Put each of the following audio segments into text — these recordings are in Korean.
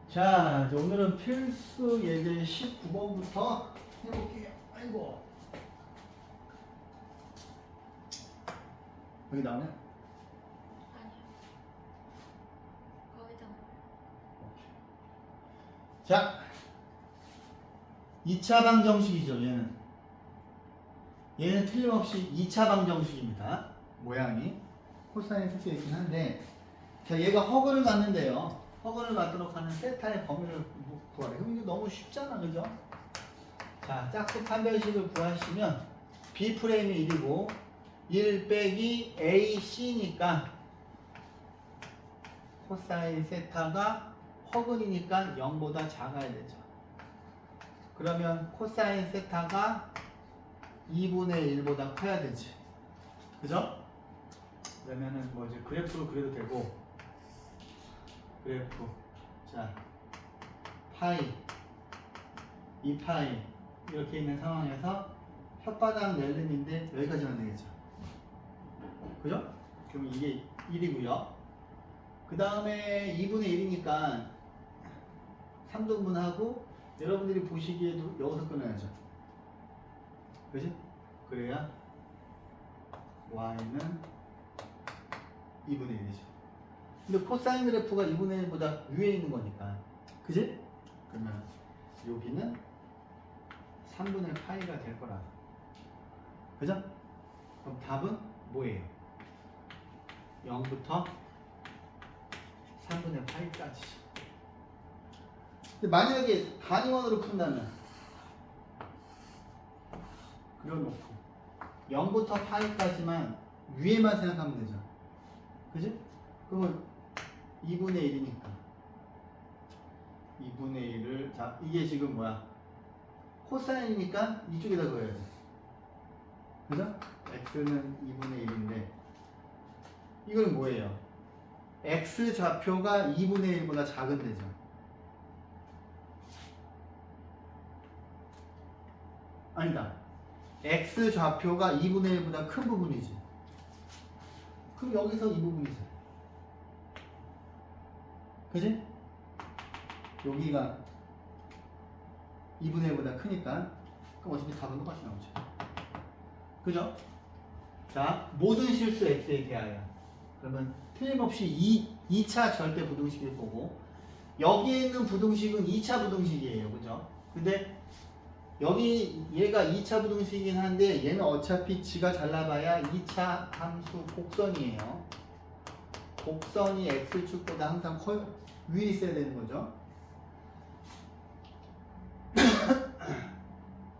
자, 이제 오늘은 필수 예제 19번부터 해볼게요. 아이고. 여기 나오냐? 아니요. 거기다 자, 2차 방정식이죠, 얘는. 얘는 틀림없이 2차 방정식입니다. 모양이. 코사인 섞여 있긴 한데, 자, 얘가 허그를 갖는데요. 허그를 갖도록 하는 세타의 범위를 구하래. 그럼 이거 너무 쉽잖아, 그죠? 자, 짝수 판별식을 구하시면 B 프레임이 1이고 1 빼기 AC니까 코사인 세타가 허근이니까 0보다 작아야 되죠. 그러면 코사인 세타가 2분의 1보다 커야 되지. 그죠? 그러면은 뭐 이제 그래프로 그려도 되고, 그래프. 자, 파이, 2파이 이렇게 있는 상황에서 혓바닥 낼름인데 여기까지만 되겠죠. 그죠? 그럼 이게 1이고요. 그 다음에 2분의 1이니까 3등분하고 여러분들이 보시기에도 여기서 끊어야죠. 그지? 그래야 y는 2분의 1이죠. 근데 코사인 그래프가 2분의 1보다 위에 있는 거니까. 그지? 그러면 여기는 3분의 파이가 될 거라. 그죠? 그럼 답은 뭐예요? 0부터 3분의 파이까지. 근데 만약에 단위원으로 푼다면 그려놓고 0부터 파이까지만 위에만 생각하면 되죠. 그지? 그러면 2분의 1이니까 2분의 1을, 자, 이게 지금 뭐야? 코사인이니까 이쪽에다 그어야 돼. 그죠? x는 2분의 1인데 이건 뭐예요? x 좌표가 2분의 1보다 작은 데죠. 아니다. x 좌표가 2분의 1보다 큰 부분이지. 그럼 여기서 이 부분이죠. 그지? 여기가 2분의 1보다 크니까 그럼 어차피 답은 똑같이 나오죠. 그죠? 자, 모든 실수 x에 대하여. 그러면 틀림없이 2차 절대 부등식일 거고, 여기에 있는 부등식은 2차 부등식이에요. 그죠? 근데 여기 얘가 2차 부등식이긴 한데 얘는 어차피 지가 잘라봐야 2차 함수 곡선이에요. 곡선이 x축보다 항상 위에 있어야 되는 거죠.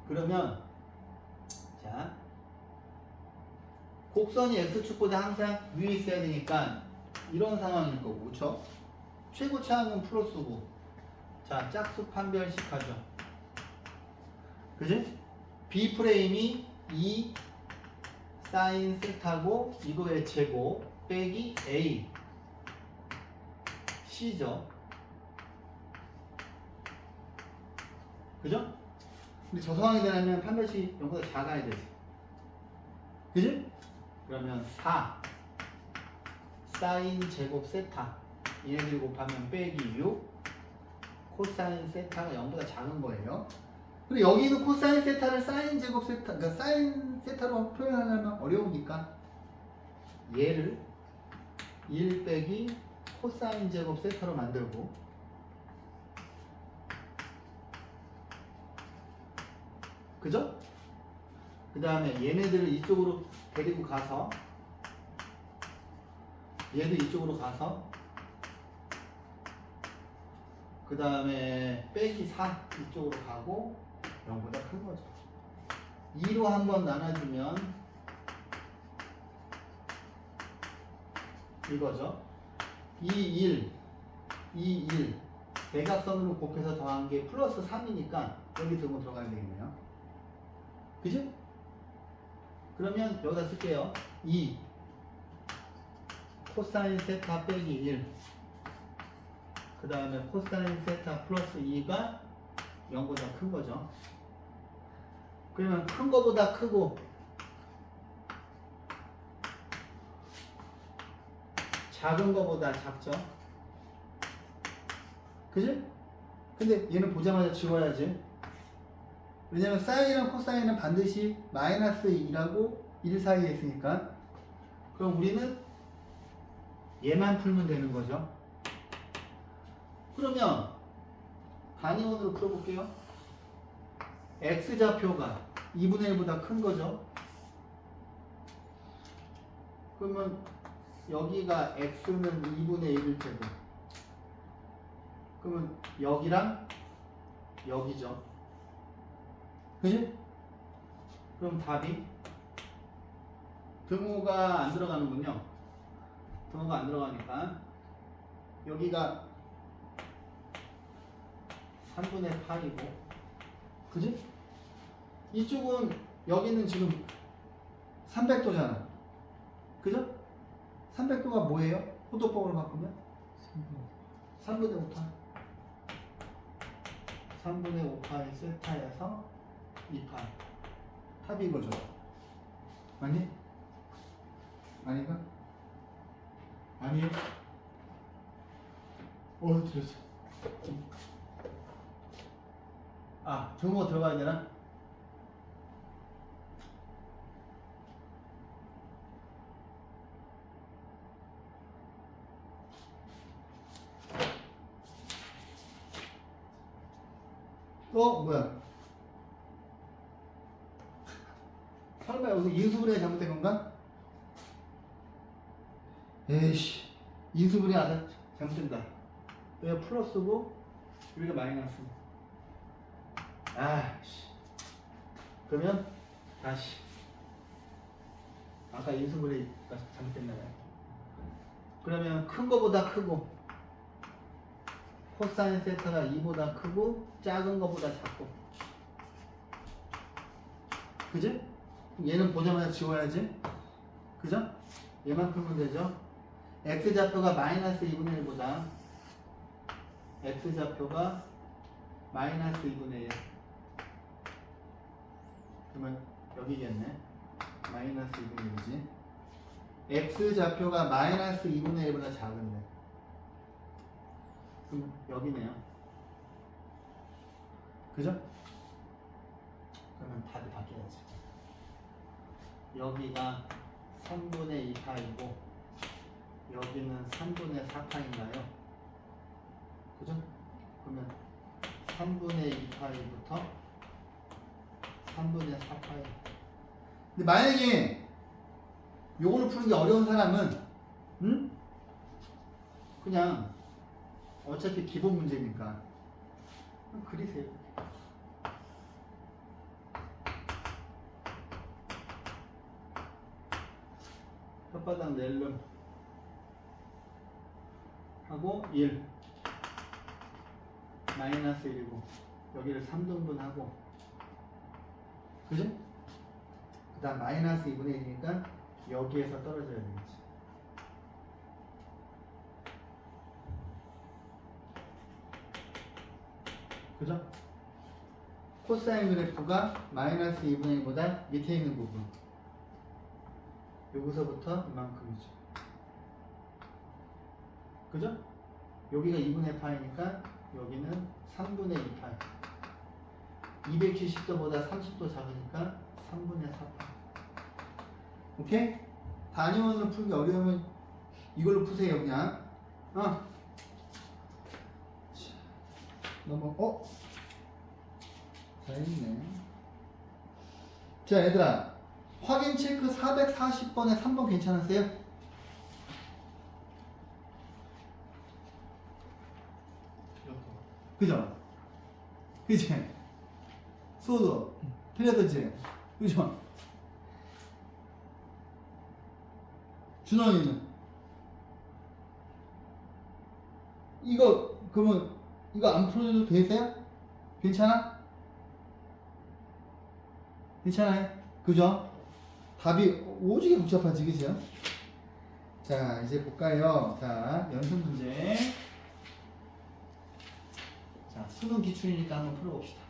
그러면 자, 곡선이 x축보다 항상 위에 있어야 되니까 이런 상황일 거고, 그렇죠? 최고차항은 플러스고, 자, 짝수 판별식 하죠. 그지? B 프레임이 2 사인 세타고 이거의 제곱 빼기 A C죠. 그죠? 근데 저 상황이 되려면 판별식이 0보다 작아야 되지. 그지? 그러면 4 사인 제곱 세타 얘네들 곱하면 빼기 6 코사인 세타가 0보다 작은 거예요. 그리고 여기 있는 코사인 세타를 사인 제곱 세타, 그러니까 사인 세타로 표현하려면 어려우니까 얘를 1 빼기 코사인 제곱 세타로 만들고, 그죠? 그 다음에 얘네들을 이쪽으로 데리고 가서 얘도 이쪽으로 가서 그 다음에 빼기 4 이쪽으로 가고 0보다 큰 거죠. 2로 한번 나눠주면 이거죠. 2, 1, 2, 1 대각선으로 곱해서 더한 게 플러스 3이니까 여기 들고 들어가야 되겠네요. 그죠? 그러면 여기다 쓸게요. 2 코사인 세타 빼기 1 그 다음에 코사인 세타 플러스 2가 0보다 큰 거죠. 그러면 큰 거보다 크고 작은 거보다 작죠. 그지? 근데 얘는 보자마자 지워야지. 왜냐면 사인이랑 코사인은 반드시 마이너스 2라고 1 사이에 있으니까. 그럼 우리는 얘만 풀면 되는 거죠. 그러면 단위원으로 풀어볼게요. x좌표가 2분의 1보다 큰 거죠. 그러면 여기가 x는 2분의 1일 테고, 그러면 여기랑 여기죠. 그지? 그럼 답이 등호가 안 들어가는군요. 등호가 안 들어가니까 여기가 3분의 8이고, 그지? 이쪽은 여기는 지금 300도잖아. 그죠? 300도가 뭐예요? 호도법으로 바꾸면? 3분의 5파이. 3분의 5파이 세타에서 2파이. 답이 이거죠. 맞니? 아닌가? 아니에요? 틀렸어. 아, 등호 들어가야 되나? 뭐야? 설마 여기서 인수분해 잘못된 건가? 에이씨, 인수분해 잘못된다. 여기가 플러스고 여기가 마이너스. 아씨. 그러면 다시 아까 인수분해가 잘못됐나봐요. 그러면 큰 거보다 크고 코사인 세타가 2보다 크고 작은 거보다 작고, 그지? 얘는 보자마자 지워야지. 그죠? 얘만 풀면 되죠. x좌표가 마이너스 2분의 1보다 x좌표가 마이너스 2분의 1, 그러면 여기겠네. 마이너스 2분의 1이지. x좌표가 마이너스 2분의 1보다 작은데, 그럼 여기네요. 그죠? 그러면 답이 바뀌어야지. 여기가 3분의 2파이고 여기는 3분의 4파인가요? 그죠? 그러면 3분의 2파이부터 3분의 4파이. 근데 만약에 요거를 푸는 게 어려운 사람은 그냥 어차피 기본 문제니까 그리세요. 혓바닥 낼름 하고 1 마이너스 1이고 여기를 3등분 하고, 그죠? 그 다음 마이너스 2분의 1이니까 여기에서 떨어져야 되겠지. 그죠? 코사인 그래프가 마이너스 2분의 1보다 밑에 있는 부분, 여기서부터 이만큼이죠. 그죠? 여기가 2분의 파이니까 여기는 3분의 2파이. 270도보다 30도 작으니까 3분의 4파이. 오케이? 단위원으로 풀기 어려우면 이걸로 푸세요. 그냥 잘했네. 자, 얘들아, 확인 체크 440번에 3번 괜찮으세요? 그죠? 그치? 수호도 틀렸었지? 그죠? 준원이는 이거 그러면 이거 안 풀어도 되세요? 괜찮아? 괜찮아요? 그죠? 답이 오지게 복잡하지, 그죠? 자, 이제 볼까요? 자, 연습 문제. 자, 수능 기출이니까 한번 풀어봅시다.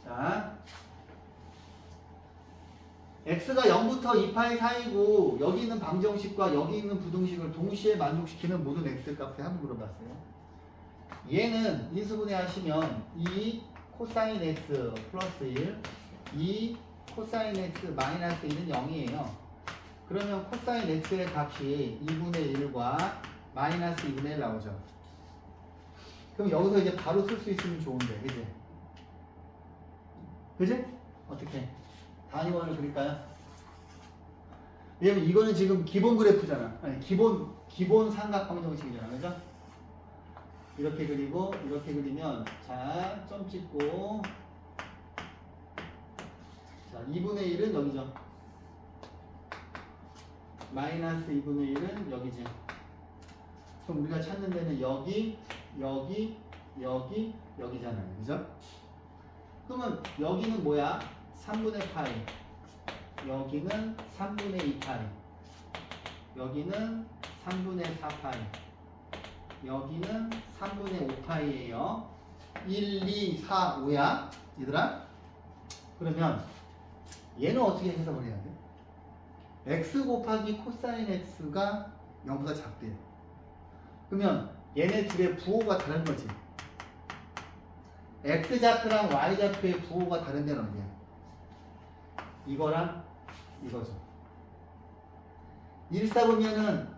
자, x가 0부터 2파이 사이고 여기 있는 방정식과 여기 있는 부등식을 동시에 만족시키는 모든 x 값에 한번 물어봤어요. 얘는 인수분해 하시면 2 코사인 x 플러스 1, 2 코사인 x 마이너스 1은 0이에요. 그러면 코사인 x의 값이 2분의 1과 마이너스 2분의 1 나오죠. 그럼 여기서 이제 바로 쓸 수 있으면 좋은데, 그지? 그지? 어떻게? 단위원을 그릴까요? 왜냐면 이거는 지금 기본 그래프잖아. 아니, 기본 삼각형 정식이잖아. 그죠? 이렇게 그리고, 이렇게 그리면, 자, 점 찍고, 자, 2분의 1은 여기죠. 마이너스 2분의 1은 여기지. 그럼 우리가 찾는 데는 여기, 여기, 여기, 여기잖아요. 그죠? 그러면 여기는 뭐야? 3분의 파이. 여기는 3분의 2 파이. 여기는 3분의 4 파이. 여기는 3분의 5 파이예요. 1, 2, 4, 5야. 얘들아. 그러면 얘는 어떻게 해석을 해야 돼? x 곱하기 코사인 x가 0보다 작대요. 그러면 얘네 둘의 부호가 다른 거지. x좌표랑 y좌표의 부호가 다른 데는 어디야? 이거랑 이거죠. 일사보면은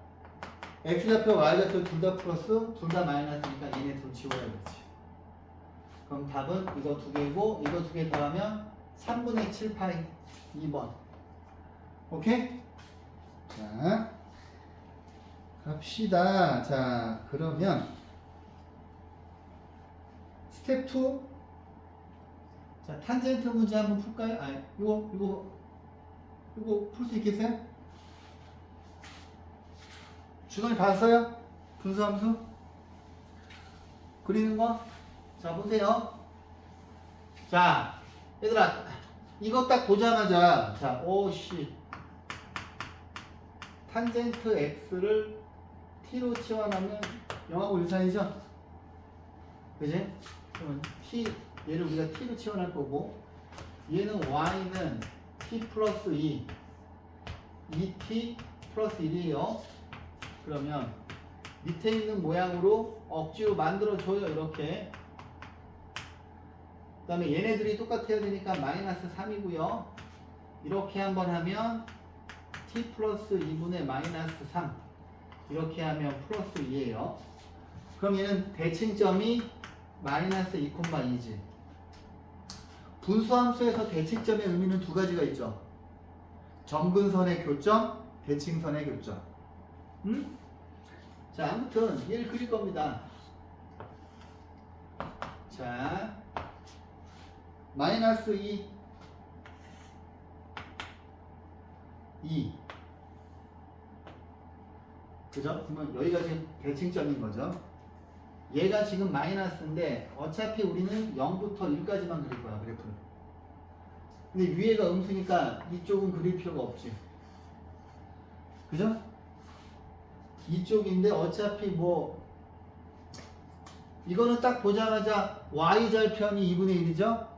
x좌표, y좌표 둘 다 플러스, 둘 다 마이너스니까 얘네 둘 지워야겠지. 그럼 답은 이거 두 개고, 이거 두 개 더하면 3분의 7 파이 2번. 오케이? 자, 갑시다. 자, 그러면 스텝 2. 자, 탄젠트 문제 한번 풀까요? 아, 이거 풀 수 있겠어요? 주동이 봤어요? 분수함수? 그리는 거? 자, 보세요. 자, 얘들아, 이거 딱 보자마자, 자, 오씨. 탄젠트 x를 t로 치환하면 0하고 1 사이죠? 그지? 그러면 t, 얘를 우리가 t로 치환할 거고, 얘는 y는 t 플러스 2, 2t 플러스 1이에요. 그러면 밑에 있는 모양으로 억지로 만들어줘요. 이렇게. 그 다음에 얘네들이 똑같아야 되니까 마이너스 3이고요. 이렇게 한번 하면 t 플러스 2분의 마이너스 3. 이렇게 하면 플러스 2예요. 그럼 얘는 대칭점이 마이너스 2,2지. 분수함수에서 대칭점의 의미는 두 가지가 있죠. 점근선의 교점, 대칭선의 교점. 응? 자, 아무튼 얘를 그릴 겁니다. 자, 마이너스 2 그죠? 그러면 여기가 지금 대칭점인 거죠. 얘가 지금 마이너스인데 어차피 우리는 0부터 1까지만 그릴 거야, 그래프를. 근데 위에가 음수니까 이쪽은 그릴 필요가 없지. 그죠? 이쪽인데 어차피 뭐 이거는 딱 보자마자 y절편이 2분의 1이죠?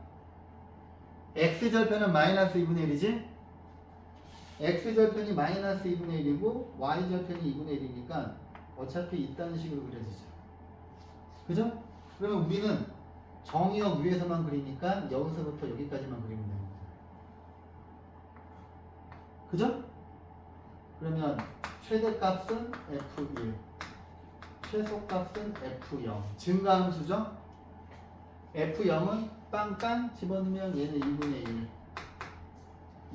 x절편은 마이너스 2분의 1이지? x절편이 마이너스 2분의 1이고 y절편이 2분의 1이니까 어차피 이딴 식으로 그려지죠. 그죠? 그러면 우리는 정의역 위에서만 그리니까 여기서부터 여기까지만 그리면 됩니다. 그죠? 그러면 최대값은 f1, 최소값은 f0. 증가함수죠? f0은 빵빵 집어넣으면 얘는 2분의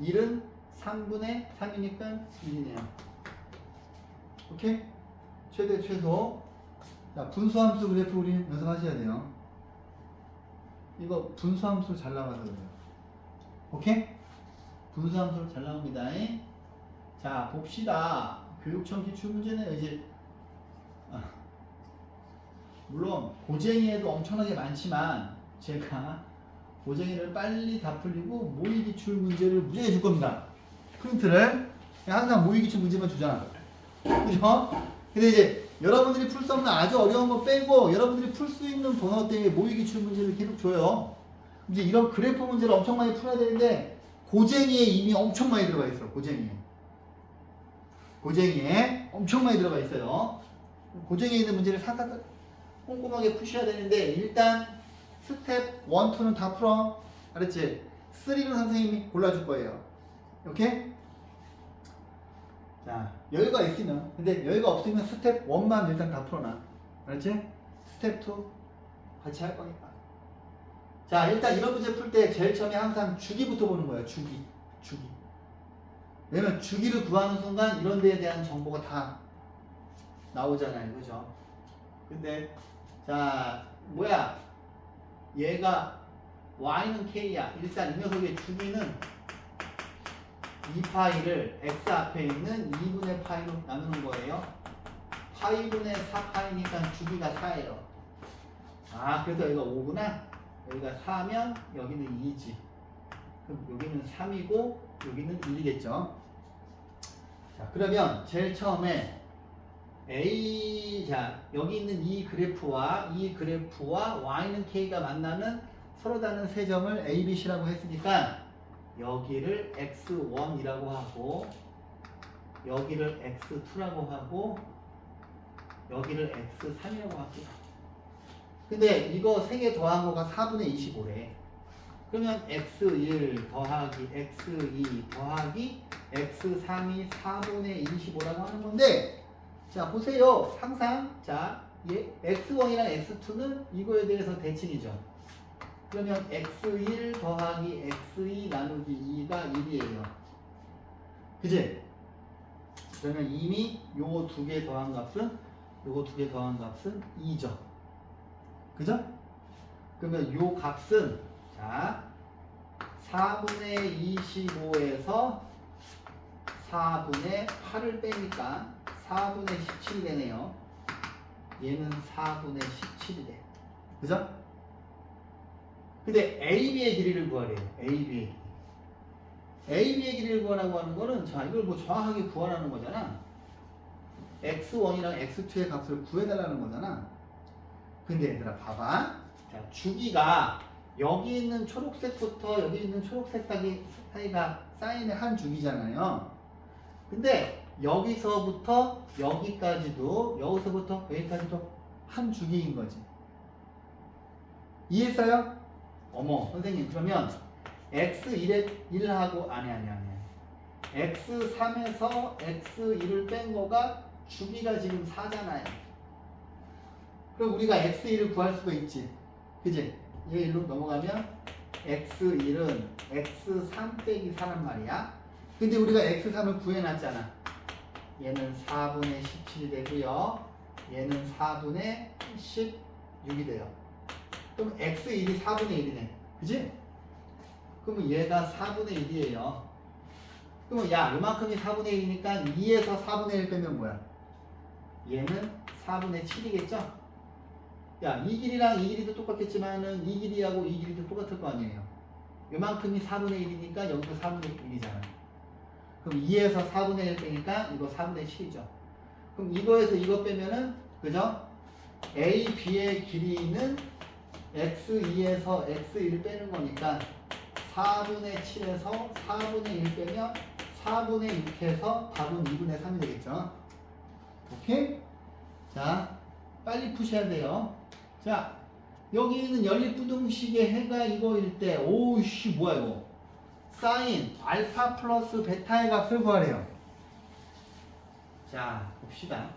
1. 1은 3분의 3이니까 1이네요. 오케이? 최대, 최소. 자, 분수함수 그래프 우리 연습하셔야 돼요. 이거 분수함수 잘 나와서 그래요. 오케이? 분수함수 잘 나옵니다. 자, 봅시다. 교육청 기출문제는 이제 물론 고쟁이에도 엄청나게 많지만 제가 고쟁이를 빨리 다 풀리고 모의 기출 문제를 무지하게 줄 겁니다. 프린트를 항상 모의 기출 문제만 주잖아. 그죠? 근데 이제 여러분들이 풀 수 없는 아주 어려운 거 빼고 여러분들이 풀 수 있는 번호 때문에 모의 기출 문제를 계속 줘요. 이제 이런 그래프 문제를 엄청 많이 풀어야 되는데 고쟁이에 이미 엄청 많이 들어가 있어. 고쟁이에 엄청 많이 들어가 있어요. 고쟁이에 있는 문제를 꼼꼼하게 푸셔야 되는데 일단 스텝 1, 2는 다 풀어. 알았지? 3는 선생님이 골라줄 거예요. 오케이? 자, 여유가 있으면, 근데 여유가 없으면 스텝 1만 일단 다 풀어놔. 알았지? 스텝 2 같이 할 거니까. 자, 일단 이런 문제 풀 때 제일 처음에 항상 주기부터 보는 거예요. 주기. 왜냐면 주기를 구하는 순간 이런 데에 대한 정보가 다 나오잖아요. 그죠? 근데, 자, 뭐야? 얘가 y는 k야. 일단 이 녀석의 주기는 2파이를 x 앞에 있는 2분의 파이로 나누는 거예요. 파이분의 4파이니까 주기가 4예요. 아, 그래서 여기가 5구나. 여기가 4면 여기는 2지. 그럼 여기는 3이고 여기는 1이겠죠. 자, 그러면 제일 처음에 자, 여기 있는 이 그래프와 y는 k가 만나는 서로 다른 세 점을 A, B, C라고 했으니까 여기를 x1이라고 하고 여기를 x2라고 하고 여기를 x3이라고 할게요. 근데 이거 3개 더한 거가 4분의 25래. 그러면 x1 더하기 x2 더하기 x3이 4분의 25라고 하는 건데, 자 보세요. 항상 자 x1이랑 x2는 이거에 대해서 대칭이죠. 그러면 x1 더하기 x2 나누기 2가 1이에요. 그지? 그러면 이미 요 두 개 더한 값은 요거 두 개 더한 값은 2죠. 그죠? 그러면 요 값은 자 4분의 25에서 4분의 8을 빼니까 4분의 17이 되네요. 얘는 4분의 17이 돼. 그죠? 근데 AB의 길이를 구하래요. AB의 길이. AB의 길이를 구하라고 하는 거는 자 이걸 뭐 정확하게 구하라는 거잖아. x1이랑 x2의 값을 구해달라는 거잖아. 근데 얘들아 봐봐. 자 주기가 여기 있는 초록색부터 여기 있는 초록색 사이가 사인의 한 주기잖아요. 근데 여기서부터 여기까지도 여기서부터 여기까지도 한 주기인 거지. 이해했어요? 어머 선생님 그러면 x1에 1하고 아니 x3에서 x1을 뺀 거가 주기가 지금 4잖아요. 그럼 우리가 x1을 구할 수가 있지. 그지? 얘 일로 넘어가면 x1은 x3 빼기 4란 말이야. 근데 우리가 x3을 구해놨잖아. 얘는 4분의 17이 되고요. 얘는 4분의 16이 돼요. 그럼 x1이 4분의 1이네. 그지? 그러면 얘가 4분의 1이에요. 그러면 야, 이만큼이 4분의 1이니까 2에서 4분의 1 빼면 뭐야? 얘는 4분의 7이겠죠? 야, 이 길이랑 이 길이도 똑같겠지만은 이 길이하고 이 길이도 똑같을 거 아니에요. 이만큼이 4분의 1이니까 여기도 4분의 1이잖아. 그럼 2에서 4분의 1 빼니까 이거 4분의 7이죠. 그럼 이거에서 이거 빼면은 그죠? A, B의 길이는 x2에서 x1 빼는 거니까 4분의 7에서 4분의 1 빼면 4분의 6에서 답은 2분의 3이 되겠죠. 오케이? 자, 빨리 푸셔야 돼요. 자, 여기 있는 연립부등식의 해가 이거일 때, 오우씨, 뭐야, 이거. 사인, 알파 플러스 베타의 값을 구하래요. 자, 봅시다.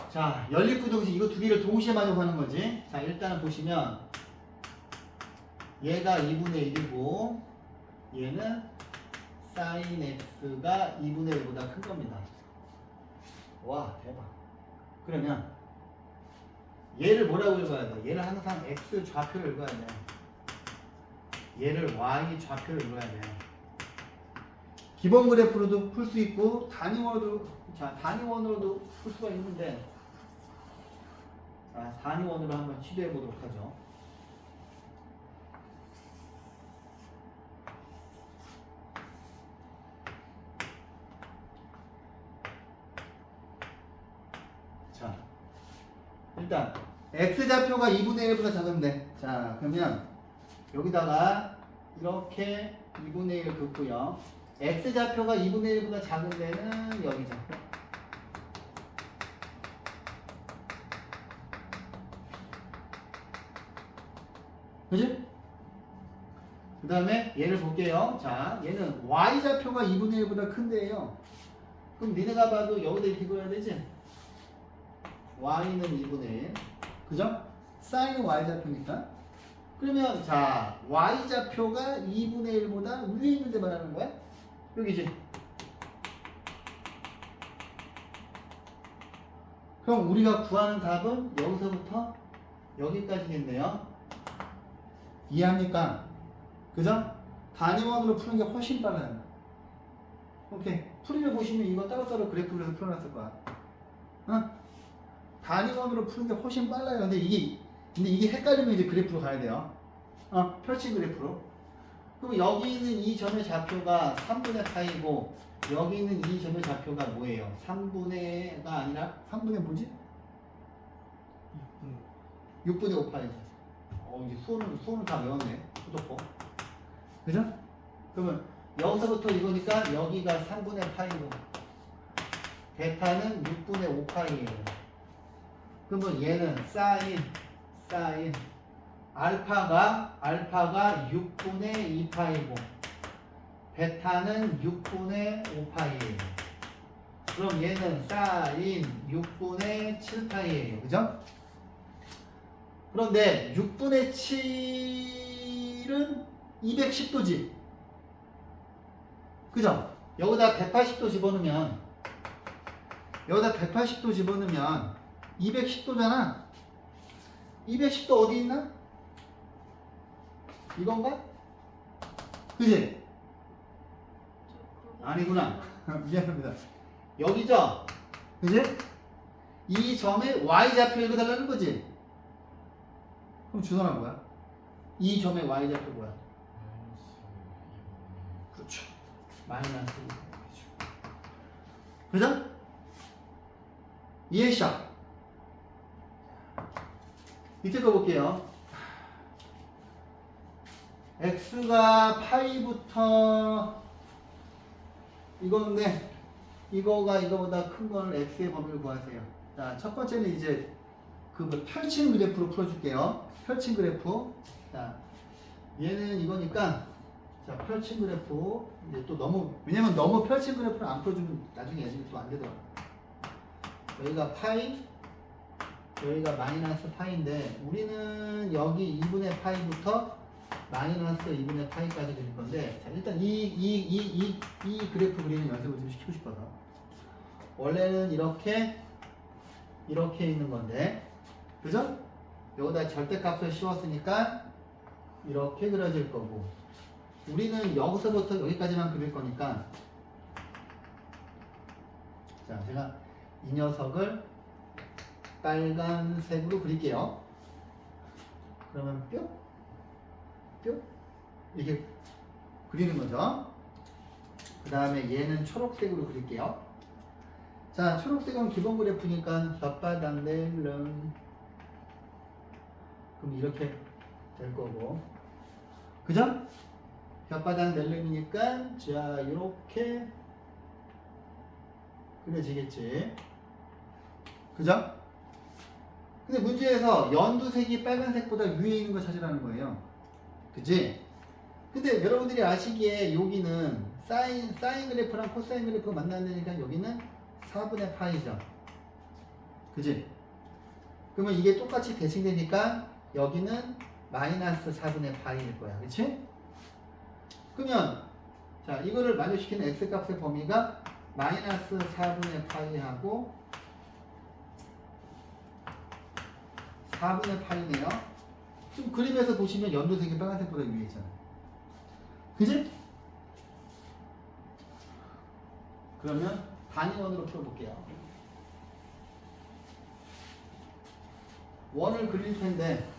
자, 연립부등식, 이거 두 개를 동시에 만족하는 거지. 자, 일단은 보시면, 얘가 2분의 1이고, 얘는 사인 x가 2분의 1보다 큰 겁니다. 와, 대박. 그러면 얘를 뭐라고 읽어야 돼? 얘를 항상 x 좌표를 읽어야 돼. 얘를 y 좌표를 읽어야 돼. 기본 그래프로도 풀 수 있고 단위원으로도 풀 수가 있는데 자, 단위원으로 한번 시도해 보도록 하죠. 자, 일단 x좌표가 2분의 1보다 작은데 자 그러면 여기다가 이렇게 2분의 1 긋고요. x좌표가 2분의 1보다 작은 데는 여기죠. 그지? 그 다음에 얘를 볼게요. 자, 얘는 y좌표가 2분의 1보다 큰데요. 그럼 니네가 봐도 여기다 이렇게 그려야 되지? y는 2분의 1. 그죠? 사인은 y좌표니까. 그러면 자, y좌표가 2분의 1보다 위에 있는데 말하는 거야? 여기지? 그럼 우리가 구하는 답은 여기서부터 여기까지겠네요. 이해합니까? 그죠? 단위원으로 푸는 게 훨씬 빨라요. 오케이. 풀이를 보시면 이거 따로따로 그래프를 해서 풀어놨을 거야. 어? 단위원으로 푸는 게 훨씬 빨라요. 근데 이게 헷갈리면 이제 그래프로 가야 돼요. 펼친 그래프로. 그럼 여기 있는 이 점의 좌표가 3분의 파이고 여기 있는 이 점의 좌표가 뭐예요? 3분의가 아니라 3분의 뭐지? 6분의 5파이. 이제 수원을 다 외웠네. 후도포. 그죠? 그러면 여기서부터 이거니까 여기가 3분의 파이고 베타는 6분의 5파이예요. 그러면 얘는 사인 알파가 6분의 2파이고 베타는 6분의 5파이예요. 그럼 얘는 사인 6분의 7파이예요. 그죠? 그런데 6분의 7은 210도지. 그죠? 여기다 180도 집어넣으면 210도잖아. 210도 어디 있나? 이건가? 그지? 아니구나. 미안합니다. 여기죠? 그지? 이 점의 y좌표 읽어달라는 거지? 그럼 준호가 뭐야? 이 점의 y좌표 뭐야? 그렇죠. 마이너스 2. 그죠? 이해샤. 밑에 거 볼게요. x가 파이부터 이건데 이거가 이거보다 큰 거는 x의 범위를 구하세요. 자, 첫 번째는 이제 그 펼친 그래프로 풀어줄게요. 펼친 그래프. 자, 얘는 이거니까 자, 펼친 그래프. 이제 또 왜냐면 너무 펼친 그래프를 안 풀어주면 나중에 애들이 또 안 되더라고. 여기가 파이, 여기가 마이너스 파이인데 우리는 여기 2분의 파이부터 마이너스 2분의 파이까지 그릴 건데 자, 일단 이 그래프 그리는 연습을 좀 시키고 싶어서 원래는 이렇게 있는 건데 그죠? 여기다 절대값을 씌웠으니까 이렇게 그려질 거고 우리는 여기서부터 여기까지만 그릴 거니까 자, 제가 이 녀석을 빨간색으로 그릴게요. 그러면 뿅 이렇게 그리는 거죠. 그 다음에 얘는 초록색으로 그릴게요. 자, 초록색은 기본 그래프니까 혓바닥 낼름 그럼 이렇게 될 거고 그죠? 혓바닥 낼름이니까 자 이렇게 그려지겠지. 그죠? 근데 문제에서 연두색이 빨간색보다 위에 있는 거 찾으라는 거예요. 그치? 근데 여러분들이 아시기에 여기는 사인 그래프랑 코사인 그래프가 만난다니까 여기는 4분의 파이죠. 그치? 그러면 이게 똑같이 대칭되니까 여기는 마이너스 4분의 파이일 거야. 그치? 그러면 자 이거를 만족시키는 x값의 범위가 마이너스 4분의 파이하고 4분의 파이네요. 지금 그림에서 보시면 연두색이 빨간색보다 위에 있잖아요. 그지? 그러면 단위원으로 풀어볼게요. 원을 그릴 텐데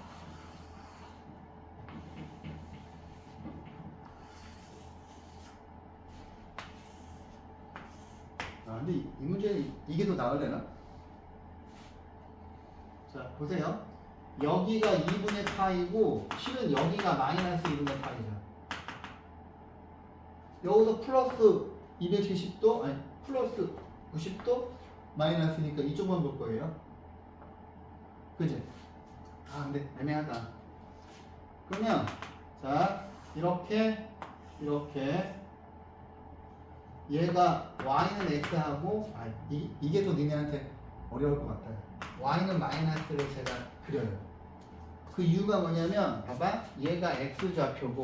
근데 이 문제는 이게 더 나을래나? 자, 보세요. 여기가 2분의 파이고 실은 여기가 마이너스 2분의 파이죠. 여기서 플러스 270도 아니 플러스 90도 마이너스니까 이쪽만 볼 거예요. 그지? 근데 애매하다. 그러면 자 이렇게 얘가 y는 x하고 이게 또 니네한테 어려울 것 같아요. y는 마이너스를 제가 그려요. 그 이유가 뭐냐면 봐봐 얘가 x 좌표고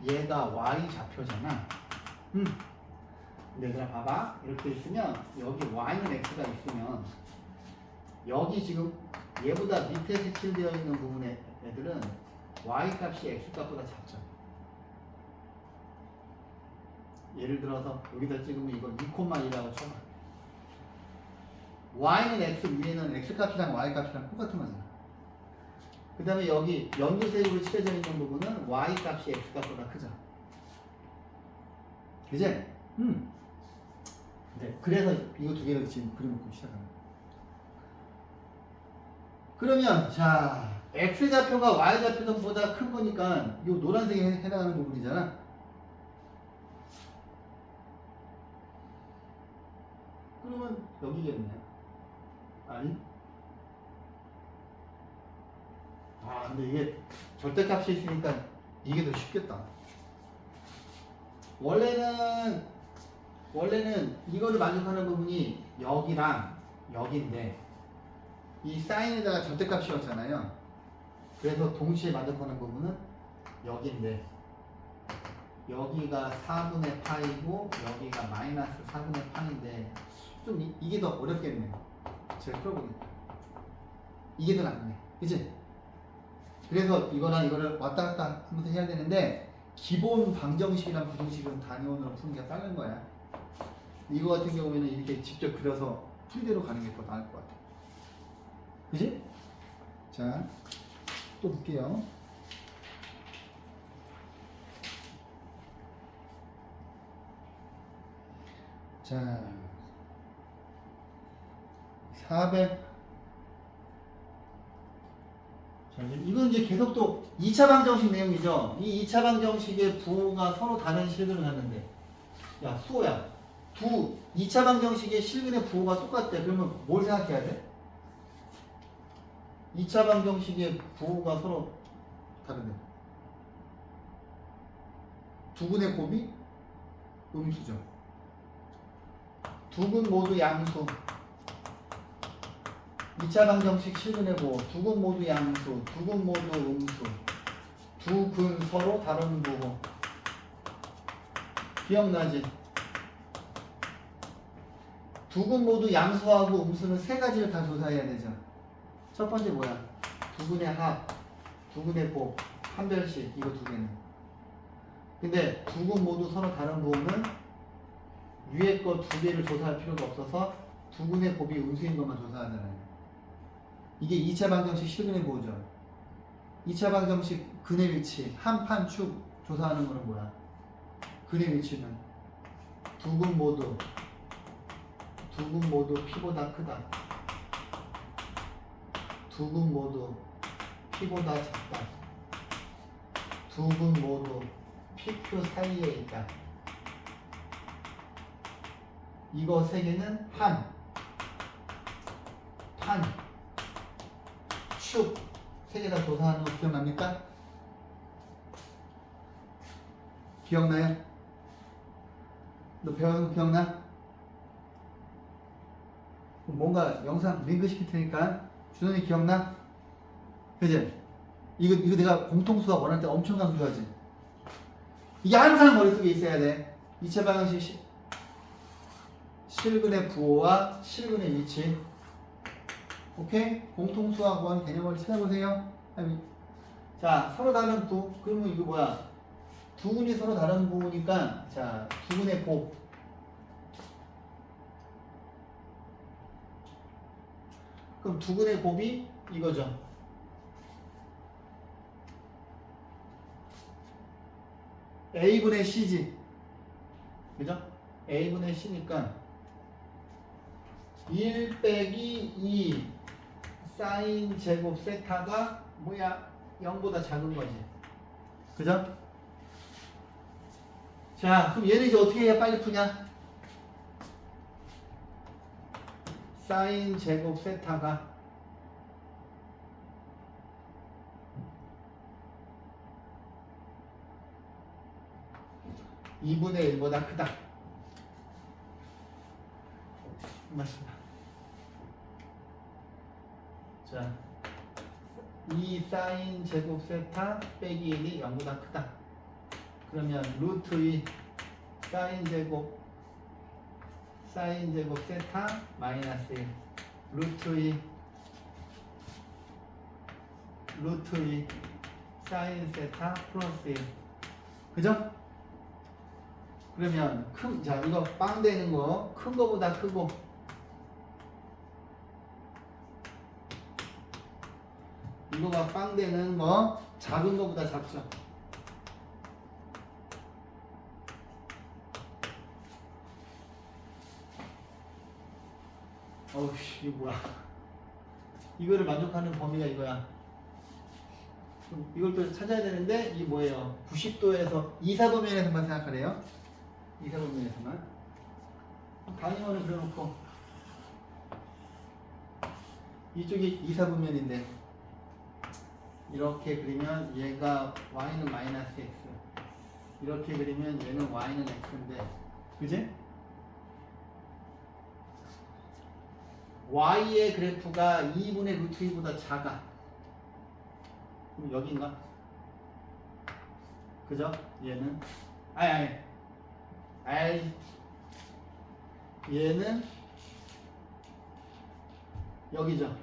얘가 y 좌표잖아. 근데 얘들아 봐봐 이렇게 있으면 여기 y는 x가 있으면 여기 지금 얘보다 밑에 색칠되어 있는 부분의 애들은 y 값이 x 값보다 작죠. 예를 들어서 여기다 찍으면 이걸 2,2라고 쳐봐. y는 x 위에는 x 값이랑 y 값이랑 똑같은 거잖아. 그 다음에 여기 연두색으로 칠해져 있는 부분은 y 값이 x 값보다 크죠. 그지? 네. 그래서 이거 두 개를 지금 그려놓고 시작하는 거야. 그러면 자 x 좌표가 y 좌표보다 큰 거니까 이 노란색에 해당하는 부분이잖아. 그러면 여기겠네. 아니? 근데 이게 절대값이 있으니까 이게 더 쉽겠다. 원래는 이거를 만족하는 부분이 여기랑 여기인데 이 사인에다가 절대값이었잖아요. 그래서 동시에 만족하는 부분은 여기인데 여기가 4분의 파이고 여기가 마이너스 4분의 파인데 좀 이게 더 어렵겠네요. 제가 풀어보니까 이게 더 낫네. 그치? 그래서 이거랑 이거를 왔다 갔다 하면서 해야 되는데 기본 방정식이랑 부등식은 단위원으로 푸는 게 빠른 거야. 이거 같은 경우에는 이렇게 직접 그려서 풀이대로 가는 게 더 나을 것 같아. 그치? 자, 또 볼게요. 자, 400. 자, 이건 이제 계속 또 2차 방정식 내용이죠. 이 2차 방정식의 부호가 서로 다른 실근을 하는데, 야, 수호야. 2차 방정식의 실근의 부호가 똑같대. 그러면 뭘 생각해야 돼? 2차 방정식의 부호가 서로 다른데. 두 분의 곱이 음수죠. 두 근 모두 양수. 2차 방정식 실근의 부호. 두 근 모두 양수. 두 근 모두 음수. 두 근 서로 다른 부호. 기억나지? 두 근 모두 양수하고 음수는 세 가지를 다 조사해야 되죠. 첫 번째 뭐야? 두 근의 합, 두 근의 곱, 한 별씩. 이거 두 개는. 근데 두 근 모두 서로 다른 부호는 위에 거 두 개를 조사할 필요가 없어서 두 근의 곱이 음수인 것만 조사하잖아요. 이게 2차 방정식 실근의 부호죠. 2차 방정식 근의 위치, 한 판 축 조사하는 거는 뭐야? 근의 위치는 두 근 모두 P보다 크다. 두 근 모두 P보다 작다. 두 근 모두 PQ 사이에 있다. 이거 세 개는 한, 판, 축 세 개 다 조사하는 거 기억납니까? 기억나요? 너 배우는 거 기억나? 뭔가 영상 링크 시킬 테니까 준원이 기억나? 그지? 이거 내가 공통수학 원할 때 엄청 강조하지. 이게 항상 머릿속에 있어야 돼. 2차 방정식 실근의 부호와 실근의 위치. 오케이? 공통수학 원 개념을 찾아보세요. 자, 서로 다른 부. 그러면 이거 뭐야? 두 근이 서로 다른 부호니까 자, 두 근의 곱. 그럼 두 근의 곱이 이거죠. A분의 C지. 그죠? A분의 C니까 1 빼기 2 사인 제곱 세타가 뭐야? 0보다 작은 거지. 그죠? 자, 그럼 얘는 이제 어떻게 해야 빨리 푸냐? 사인 제곱 세타가 2분의 1보다 크다. 맞습니다. 자, 2 사인 제곱 세타 빼기 1이 0보다 크다. 그러면 루트 2 사인 제곱 세타 마이너스 1 루트 2 사인 세타 플러스 1. 그죠? 그러면 자, 이거 빵 되는 거 큰 거보다 크고 이거가 빵 되는 거 작은 거보다 작죠. 어우씨, 이거 뭐야? 이거를 만족하는 범위가 이거야. 그럼 이걸 또 찾아야 되는데 이게 뭐예요? 90도에서 이사도면에서만 생각하래요. 이사도면에서만. 단위원을 그려놓고 이쪽이 이사분면인데 이렇게 그리면 얘가 y는 마이너스 x, 이렇게 그리면 얘는 y는 x인데, 그지? y의 그래프가 2분의 루트 2보다 작아. 그럼 여기인가? 그죠? 얘는 아니 얘는 여기죠.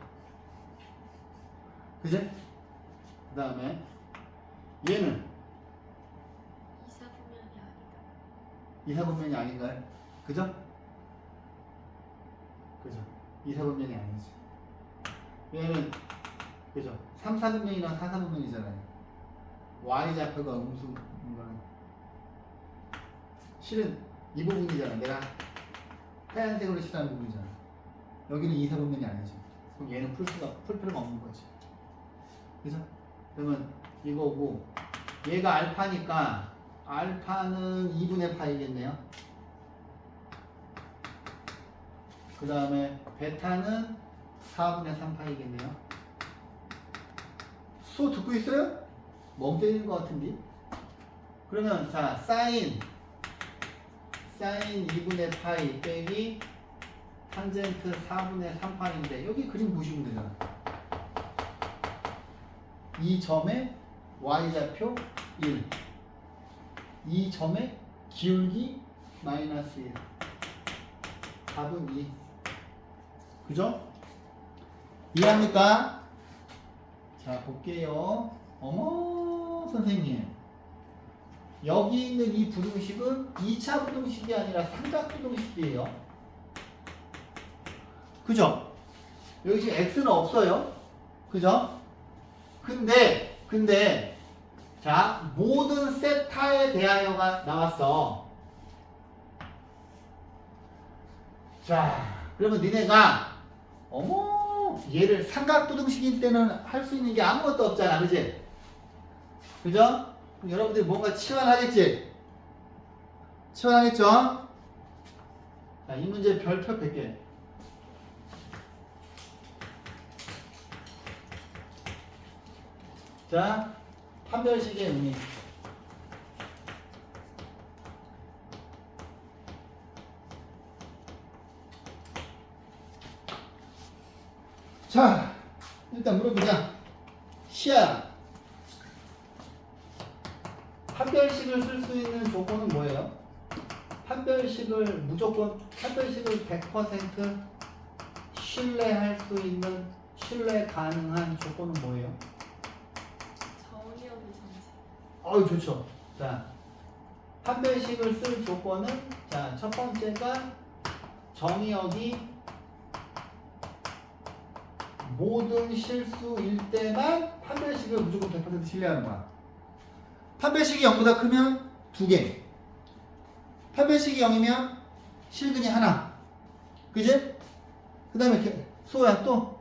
그지? 그 다음에 얘는 이사분면이 아니다. 이사분면이 아닌가요? 그죠? 그죠? 이사분면이 아니지. 얘는 그죠? 3사분면이랑 4사분면이잖아요. y좌표가 음수인 거는 실은 이 부분이잖아. 내가 하얀색으로 칠하는 부분이잖아. 여기는 이사분면이 아니지. 그럼 얘는 풀 필요가 없는 거지. 그죠? 그러면 이거고, 얘가 알파니까 알파는 2분의 파이겠네요. 그 다음에 베타는 4분의 3파이겠네요. 수업 듣고 있어요? 멍 때리는 것 같은데? 그러면 자, 사인 2분의 파이 빼기 탄젠트 4분의 3파인데 여기 그림 보시면 되잖아. 이 점의 y좌표 1, 이 점의 기울기 마이너스 1, 답은 2. 그죠? 이해합니까? 자, 볼게요. 어머, 선생님, 여기 있는 이 부등식은 2차 부등식이 아니라 삼각 부등식이에요. 그죠? 여기 지금 x는 없어요. 그죠? 근데 자, 모든 세타에 대하여가 나왔어. 자, 그러면 니네가 어머, 얘를 삼각부등식일 때는 할 수 있는 게 아무것도 없잖아. 그지? 그죠? 그럼 여러분들이 뭔가 치환하겠지? 치환하겠죠? 자, 이 문제 별표 100개. 자, 판별식의 의미. 자, 일단 물어보자. 시야, 판별식을 쓸 수 있는 조건은 뭐예요? 판별식을 100% 신뢰할 수 있는, 신뢰 가능한 조건은 뭐예요? 정의역이 정지. 어우, 좋죠. 자, 판별식을 쓸 조건은, 자, 첫 번째가 정의역이 모든 실수일 때만 판별식을 무조건 100% 신뢰하는 거야. 판별식이 0보다 크면 2개. 판별식이 0이면 실근이 하나. 그지? 그 다음에 소야 또?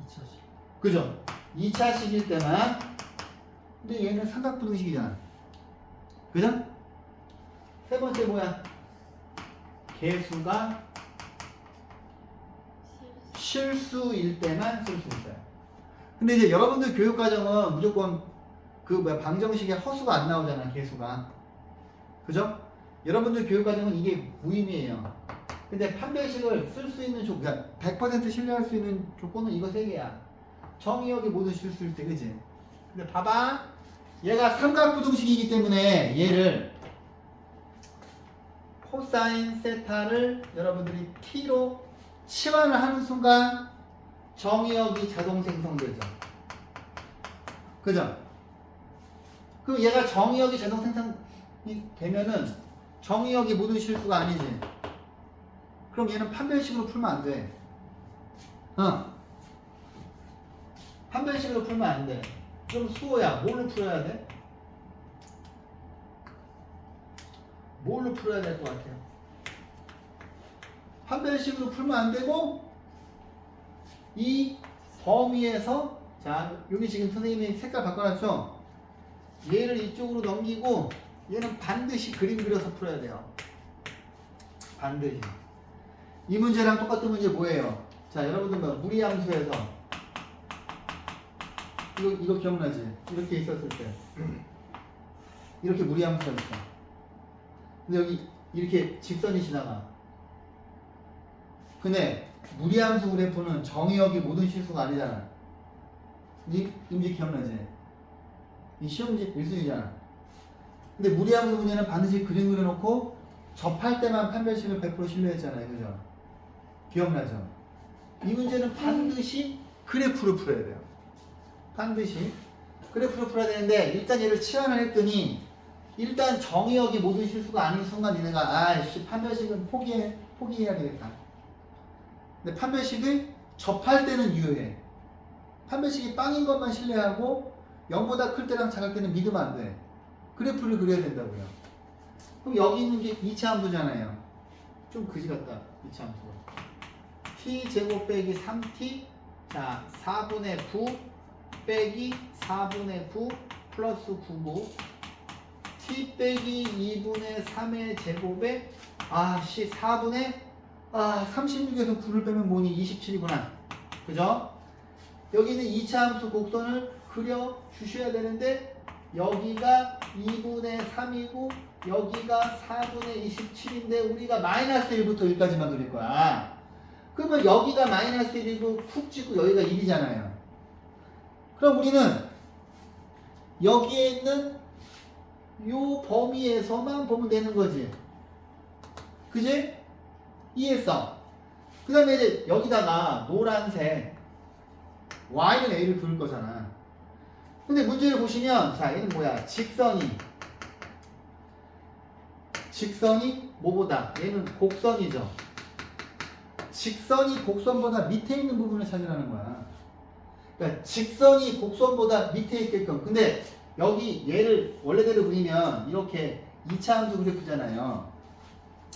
2차식. 그죠? 2차식일 때만. 근데 얘는 삼각부등식이잖아. 그죠? 세 번째 뭐야? 개수가 실수일 때만 쓸 수 있어요. 근데 이제 여러분들 교육과정은 무조건 그 뭐야 방정식에 허수가 안 나오잖아 개수가. 그죠? 여러분들 교육과정은 이게 무의미해요. 근데 판별식을 쓸 수 있는 그러니까 100% 신뢰할 수 있는 조건은 이거 세 개야. 정의역이 모든 실수일 때, 그지? 근데 봐봐. 얘가 삼각부등식이기 때문에 얘를 코사인 세타를 여러분들이 t로 치환을 하는 순간 정의역이 자동 생성되죠. 그죠? 그럼 얘가 정의역이 자동 생성이 되면은 정의역이 모든 실수가 아니지. 그럼 얘는 판별식으로 풀면 안 돼. 판별식으로 풀면 안 돼. 그럼 수호야, 뭘로 풀어야 돼? 뭘로 풀어야 될 것 같아요? 판별식으로 풀면 안 되고, 이 범위에서, 자, 여기 지금 선생님이 색깔 바꿔놨죠? 얘를 이쪽으로 넘기고, 얘는 반드시 그림 그려서 풀어야 돼요. 반드시. 이 문제랑 똑같은 문제 뭐예요? 자, 여러분들 뭐 무리함수에서 이거 기억나지? 이렇게 있었을 때 이렇게 무리함수가 있어. 근데 여기 이렇게 직선이 지나가. 근데 무리함수 그래프는 정의역이 모든 실수가 아니잖아. 이 문제 기억나지? 이 시험 문제 1순위잖아. 근데 무리함수 문제는 반드시 그림 그려놓고 접할 때만 판별식을 100% 신뢰했잖아요. 그죠? 기억나죠? 이 문제는 반드시 그래프로 풀어야 돼요. 반드시 그래프로 풀어야 되는데 일단 얘를 치환을 했더니 일단 정의역이 모든 실수가 아닌 순간 니네가 아이씨 판별식은 포기해야 되겠다. 근데 판별식을 접할 때는 유효해. 판별식이 빵인 것만 신뢰하고 0보다 클 때랑 작을 때는 믿으면 안 돼. 그래프를 그려야 된다고요. 그럼 여기 있는 게 2차 함수잖아요. 좀 그지 같다. 2차 함수가. t제곱 빼기 3t, 자 4분의 9 빼기 4분의 9 플러스 9고 t 빼기 2분의 3의 제곱에 4분의 36에서 9를 빼면 뭐니? 27이구나. 그죠? 여기는 2차 함수 곡선을 그려 주셔야 되는데 여기가 2분의 3이고 여기가 4분의 27인데 우리가 마이너스 1부터 1까지만 그릴 거야. 그러면 여기가 마이너스 1이고 쿡 찍고 여기가 1이잖아요. 그럼 우리는 여기에 있는 요 범위에서만 보면 되는 거지. 그지? 이해했어? 그 다음에 이제 여기다가 노란색 y는 a를 그릴 거잖아. 근데 문제를 보시면 자 얘는 뭐야? 직선이 뭐보다? 얘는 곡선이죠. 직선이 곡선보다 밑에 있는 부분을 찾으라는 거야. 그러니까 직선이 곡선보다 밑에 있게끔. 근데 여기 얘를 원래대로 그리면 이렇게 2차 함수 그래프잖아요.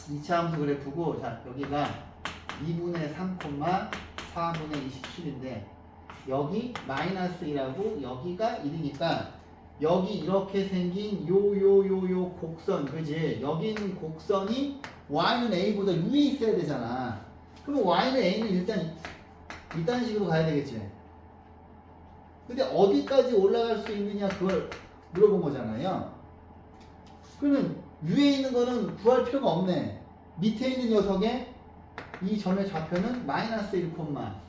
2차 함수 그래프고 자 여기가 2분의 3, 4분의 27인데 여기 마이너스 1하고 여기가 1이니까 여기 이렇게 생긴 요 곡선 그지? 여기 있는 곡선이 y는 a보다 위에 있어야 되잖아. 그럼 y는 a는 일단 이딴 식으로 가야 되겠지. 근데 어디까지 올라갈 수 있느냐 그걸 물어본 거잖아요. 그러면 위에 있는 거는 구할 필요가 없네. 밑에 있는 녀석의 이 점의 좌표는 마이너스 1,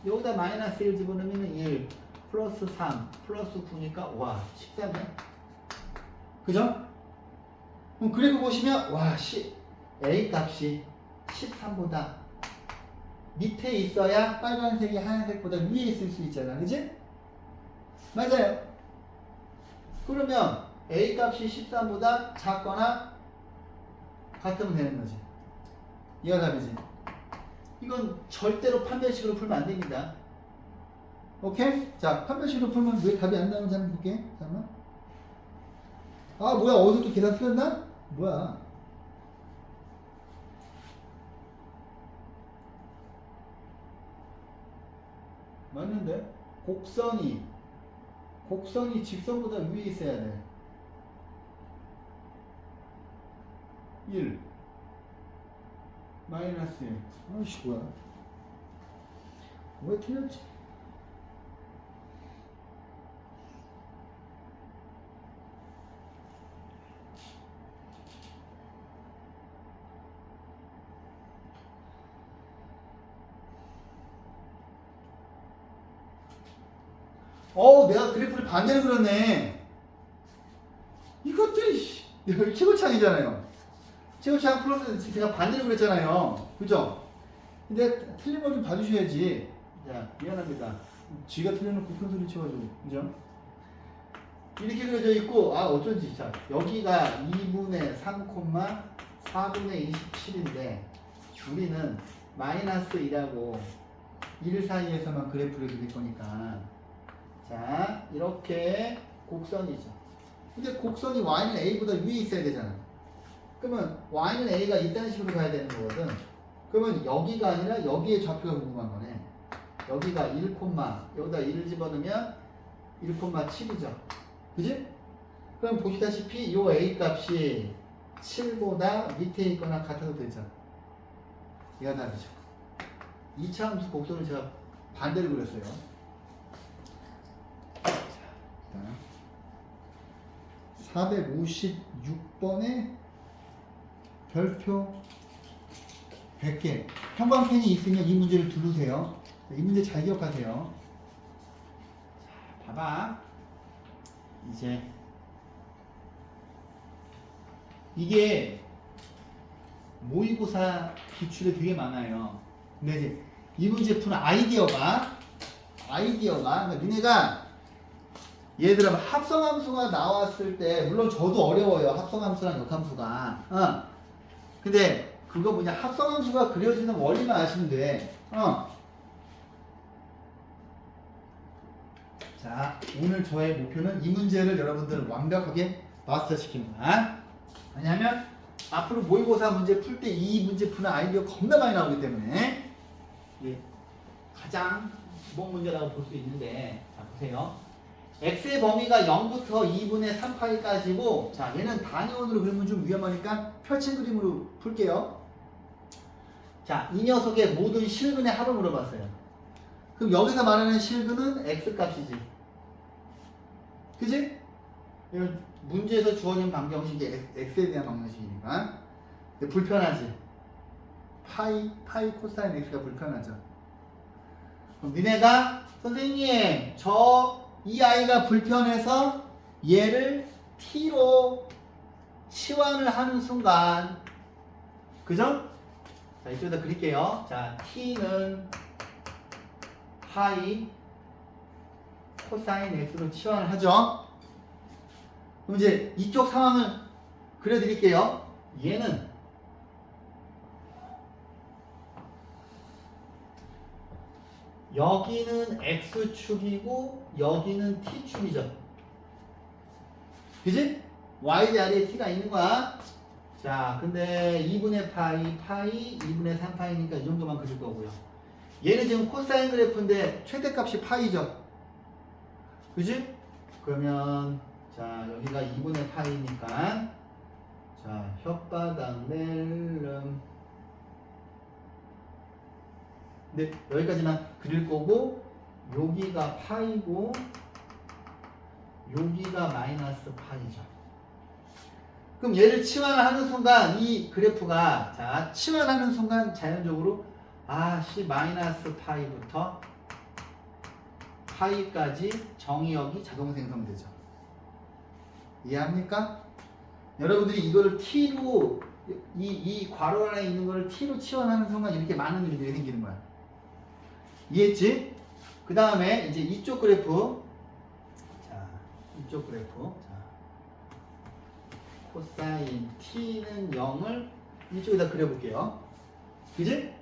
여기다 마이너스 1 집어넣으면 1 플러스 3 플러스 9니까 와 13이야. 그죠? 그럼 그래프 보시면 와 A 값이 13보다 밑에 있어야 빨간색이 하얀색보다 위에 있을 수 있잖아. 그지? 맞아요. 그러면 A 값이 13보다 작거나 같으면 되는 거지. 이가 답이지. 이건 절대로 판별식으로 풀면 안 됩니다. 오케이? 자, 판별식으로 풀면 왜 답이 안 나오는지 한번 볼게. 잠깐만. 뭐야, 어디서 또 계산 틀렸나? 뭐야. 맞는데? 곡선이 직선보다 위에 있어야 돼. 1 마이너스 1. 아이씨 뭐야. 왜 틀렸지? 내가 그래프를 반대로 그렸네. 이것들이 최고창이잖아요. 최고창 플러스 제가 반대로 그랬잖아요. 그죠? 근데 틀린 거 좀 봐주셔야지. 자, 미안합니다. 쥐가 틀려놓고 큰 소리 쳐가지고. 그죠? 이렇게 그려져 있고, 어쩐지. 자, 여기가 2분의 3, 4분의 27인데, 우리는 마이너스 1하고 1 사이에서만 그래프를 그릴 거니까. 자, 이렇게 곡선이죠. 근데 곡선이 y는 a보다 위에 있어야 되잖아. 그러면 y는 a가 이딴 식으로 가야 되는 거거든. 그러면 여기가 아니라 여기에 좌표가 궁금한 거네. 여기가 1, 여기다 1을 집어넣으면 1,7이죠. 그지? 그럼 보시다시피 이 a 값이 7보다 밑에 있거나 같아도 되죠. 얘가 다르죠. 2차 함수 곡선을 제가 반대로 그렸어요. 자, 456번에 별표 100개. 형광펜이 있으면 이 문제를 두르세요. 이 문제 잘 기억하세요. 자, 봐봐. 이제 이게 모의고사 기출에 되게 많아요. 근데 이제 이 문제 푸는 아이디어가 그러니까 니네가 얘들아 합성함수가 나왔을 때 물론 저도 어려워요. 합성함수랑 역함수가. 근데 그거 뭐냐 합성함수가 그려지는 원리만 아시면 돼. 자, 오늘 저의 목표는 이 문제를 여러분들 완벽하게 마스터시키는 거야. 왜냐하면 앞으로 모의고사 문제 풀 때 이 문제 푸는 아이디어 겁나 많이 나오기 때문에 이게 가장 기본 문제라고 볼 수 있는데, 자 보세요. x의 범위가 0부터 2분의 3파이까지고, 자 얘는 단위원으로 그리면 좀 위험하니까 펼친 그림으로 풀게요. 자, 이 녀석의 모든 실근의 합을 물어봤어요. 그럼 여기서 말하는 실근은 x값이지. 그지? 이건 문제에서 주어진 방정식이 x에 대한 방정식이니까. 근데 불편하지. 파이 코사인 x가 불편하죠. 그럼 니네가 선생님 이 아이가 불편해서 얘를 t로 치환을 하는 순간, 그죠? 자, 이쪽에다 그릴게요. 자, t는 파이 코사인 x로 치환을 하죠. 그럼 이제 이쪽 상황을 그려드릴게요. 얘는 여기는 x축이고 여기는 t축이죠. 그지? y 자리에 t가 있는 거야. 자, 근데 2분의 파이 2분의 3파이니까 이 정도만 그릴 거고요. 얘는 지금 코사인 그래프인데 최대값이 파이죠. 그지? 그러면 자, 여기가 2분의 파이니까 자, 혓바닥 낼름. 근데 여기까지만 그릴 거고, 여기가 파이고 여기가 마이너스 파이죠. 그럼 얘를 치환을 하는 순간 이 그래프가, 자, 치환하는 순간 자연적으로 마이너스 파이부터 파이까지 정의역이 자동 생성되죠. 이해합니까? 여러분들이 이걸 t로 이 괄호 안에 있는 걸 t로 치환하는 순간 이렇게 많은 일들이 생기는 거야. 이해했지? 그 다음에 이제 이쪽 그래프. 자, 이쪽 그래프. 자, 코사인 t는 0을 이쪽에다 그려볼게요. 그지?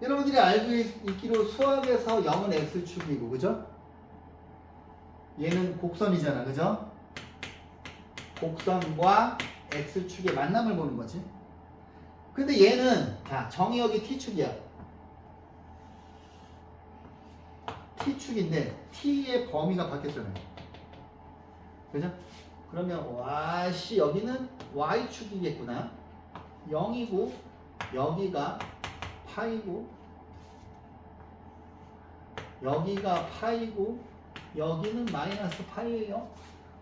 여러분들이 알고 있기로 수학에서 0은 x축이고, 그죠? 얘는 곡선이잖아, 그죠? 곡선과 x축의 만남을 보는 거지. 근데 얘는, 자, 정의역이 t축이야. t축인데 t의 범위가 바뀌었잖아요. 그죠? 그러면 여기는 y축이겠구나. 0이고 여기가 파이고 여기가 파이고 여기는 마이너스 파이예요.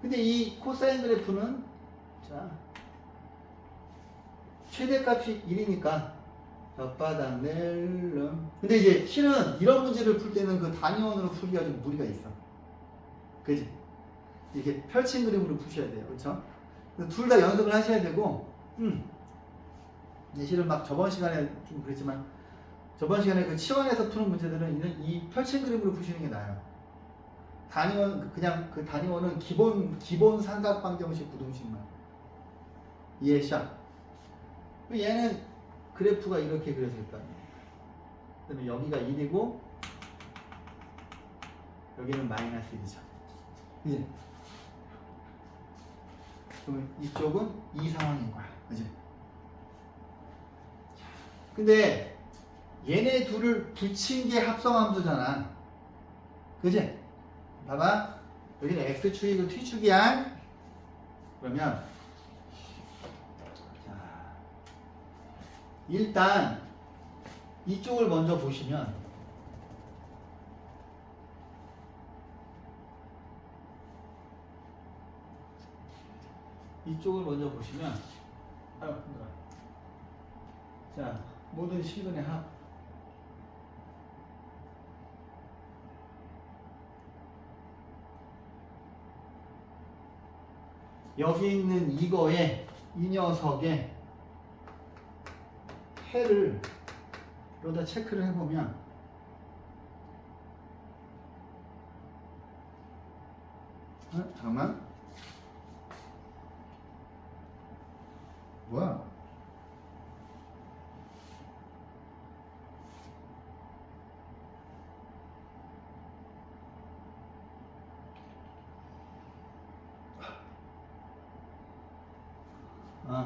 근데 이 코사인 그래프는 자, 최대값이 1이니까 혓바닥 낼름. 근데 이제 실은 이런 문제를 풀 때는 그 단위원으로 풀기가 좀 무리가 있어. 그지? 이렇게 펼친 그림으로 푸셔야 돼요. 그렇죠? 둘 다 연습을 하셔야 되고 예시를 막 저번 시간에 좀 그랬지만 저번 시간에 그 치환에서 푸는 문제들은 이 펼친 그림으로 푸시는 게 나아요. 단위원 그냥 그 단위원은 기본 삼각 방정식 부등식만 이해하셔? 얘는 그래프가 이렇게 그려질 거 아니에요. 그다음에 여기가 1이고 여기는 마이너스 1이죠. 그지? 그러면 이쪽은 이 상황인 거야. 그지? 근데 얘네 둘을 붙인 게 합성함수잖아. 그지? 봐봐. 여기는 x축이고 t축이야. 그러면 자, 일단 이쪽을 먼저 보시면 아유 힘들어. 자, 모든 실근의 합 여기 있는 이거에 이 녀석의 해를 여기다 체크를 해보면 잠깐만 뭐야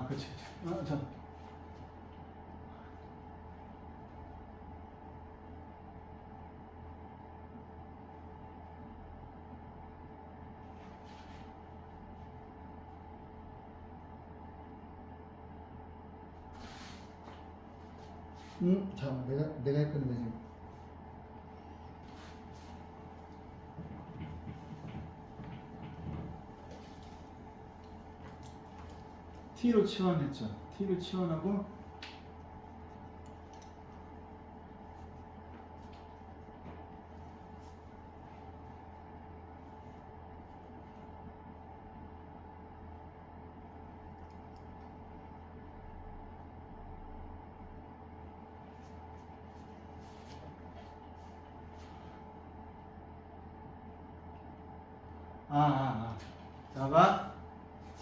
그렇지 자. 잠깐만 내가 했거든 지금 t로 치환했죠. t로 치환하고 자, 봐.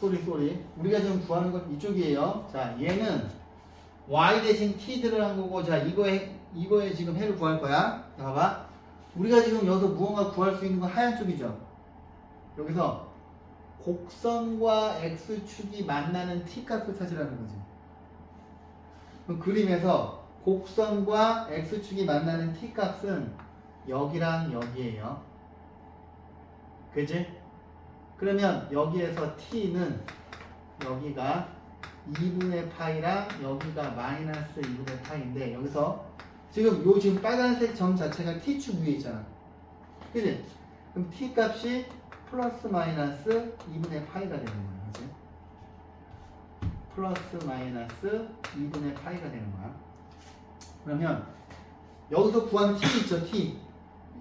쏘리. 우리가 지금 구하는 건 이쪽이에요. 자, 얘는 y 대신 t 들어간 거고, 자, 이거에 지금 해를 구할 거야. 자, 봐봐. 우리가 지금 여기서 무언가 구할 수 있는 건 하얀 쪽이죠. 여기서 곡선과 x축이 만나는 t 값을 찾으라는 거지. 그럼 그림에서 곡선과 x축이 만나는 t 값은 여기랑 여기에요. 그지? 그러면 여기에서 t는 여기가 2분의 파이랑 여기가 마이너스 2분의 파이인데 여기서 지금 빨간색 점 자체가 t축 위에 있잖아. 그지? 그럼 t 값이 플러스 마이너스 2분의 파이가 되는 거야. 그지? 플러스 마이너스 2분의 파이가 되는 거야. 그러면 여기서 구한 t 있죠? t.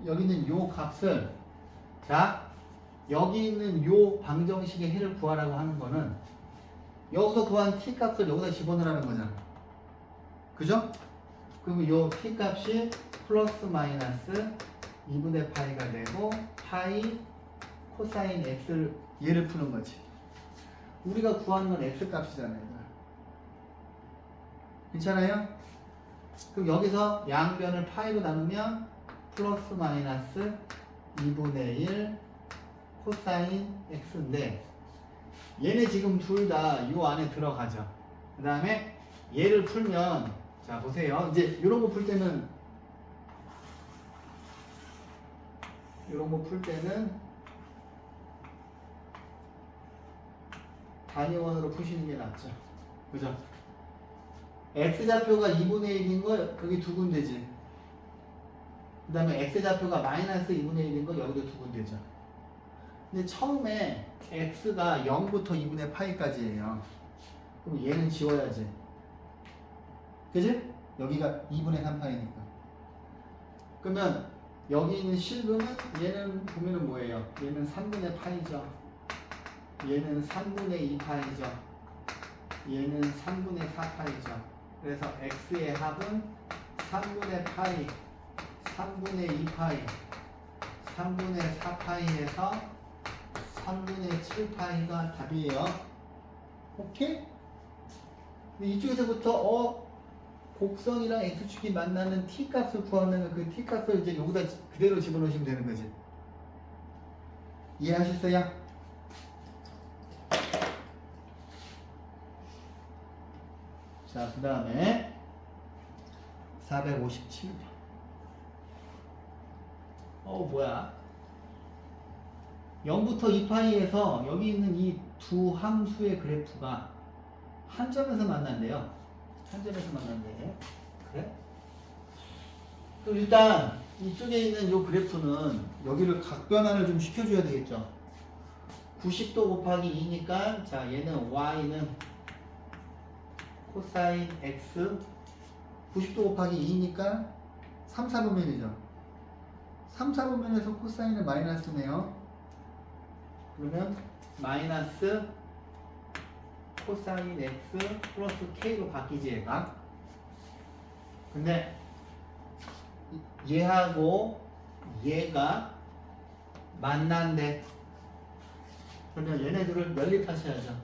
여기 있는 요 값을 자 여기 있는 요 방정식의 해를 구하라고 하는 거는 여기서 구한 t 값을 여기다 집어넣으라는 거잖아. 그죠? 그러면 요 t 값이 플러스 마이너스 2분의 파이가 되고 파이 코사인 x를 얘를 푸는 거지. 우리가 구하는 건 x 값이잖아요. 괜찮아요? 그럼 여기서 양변을 파이로 나누면 플러스 마이너스 2분의 1 코사인 x인데 얘네 지금 둘 다 요 안에 들어가죠. 그 다음에 얘를 풀면 자 보세요. 이제 이런 거 풀 때는 단위원으로 푸시는 게 낫죠. 그죠? x좌표가 2분의 1인 거 여기 두 군데지. 그 다음에 x좌표가 마이너스 2분의 1인 거 여기도 두 군데죠. 근데 처음에 x가 0부터 2분의 파이까지예요. 그럼 얘는 지워야지. 그지? 여기가 2분의 3파이니까. 그러면 여기 있는 실근은 얘는 보면은 뭐예요? 얘는 3분의 파이죠. 얘는 3분의 2파이죠. 얘는 3분의 4파이죠. 그래서 x의 합은 3분의 파이, 3분의 2파이, 3분의 4파이에서 3분의 7파이가 답이에요. 오케이? 근데 이쪽에서부터 곡선이랑 x축이 만나는 t값을 구하면 그 t값을 이제 여기다 그대로 집어넣으시면 되는 거지. 이해하셨어요? 자, 그 다음에 457번. 뭐야? 0부터 2파이에서 여기 있는 이 두 함수의 그래프가 한 점에서 만난대요. 한 점에서 만난대. 그래? 그럼 일단 이쪽에 있는 이 그래프는 여기를 각변환을 좀 시켜줘야 되겠죠. 90도 곱하기 2니까 자 얘는 y는 코사인 x 90도 곱하기 2니까 3, 4분면이죠. 3, 4분면에서 코사인은 마이너스네요. 그러면 마이너스 코사인 x 플러스 k로 바뀌지 얘가. 근데 얘하고 얘가 만난대. 그러면 얘네들을 연립하셔야죠.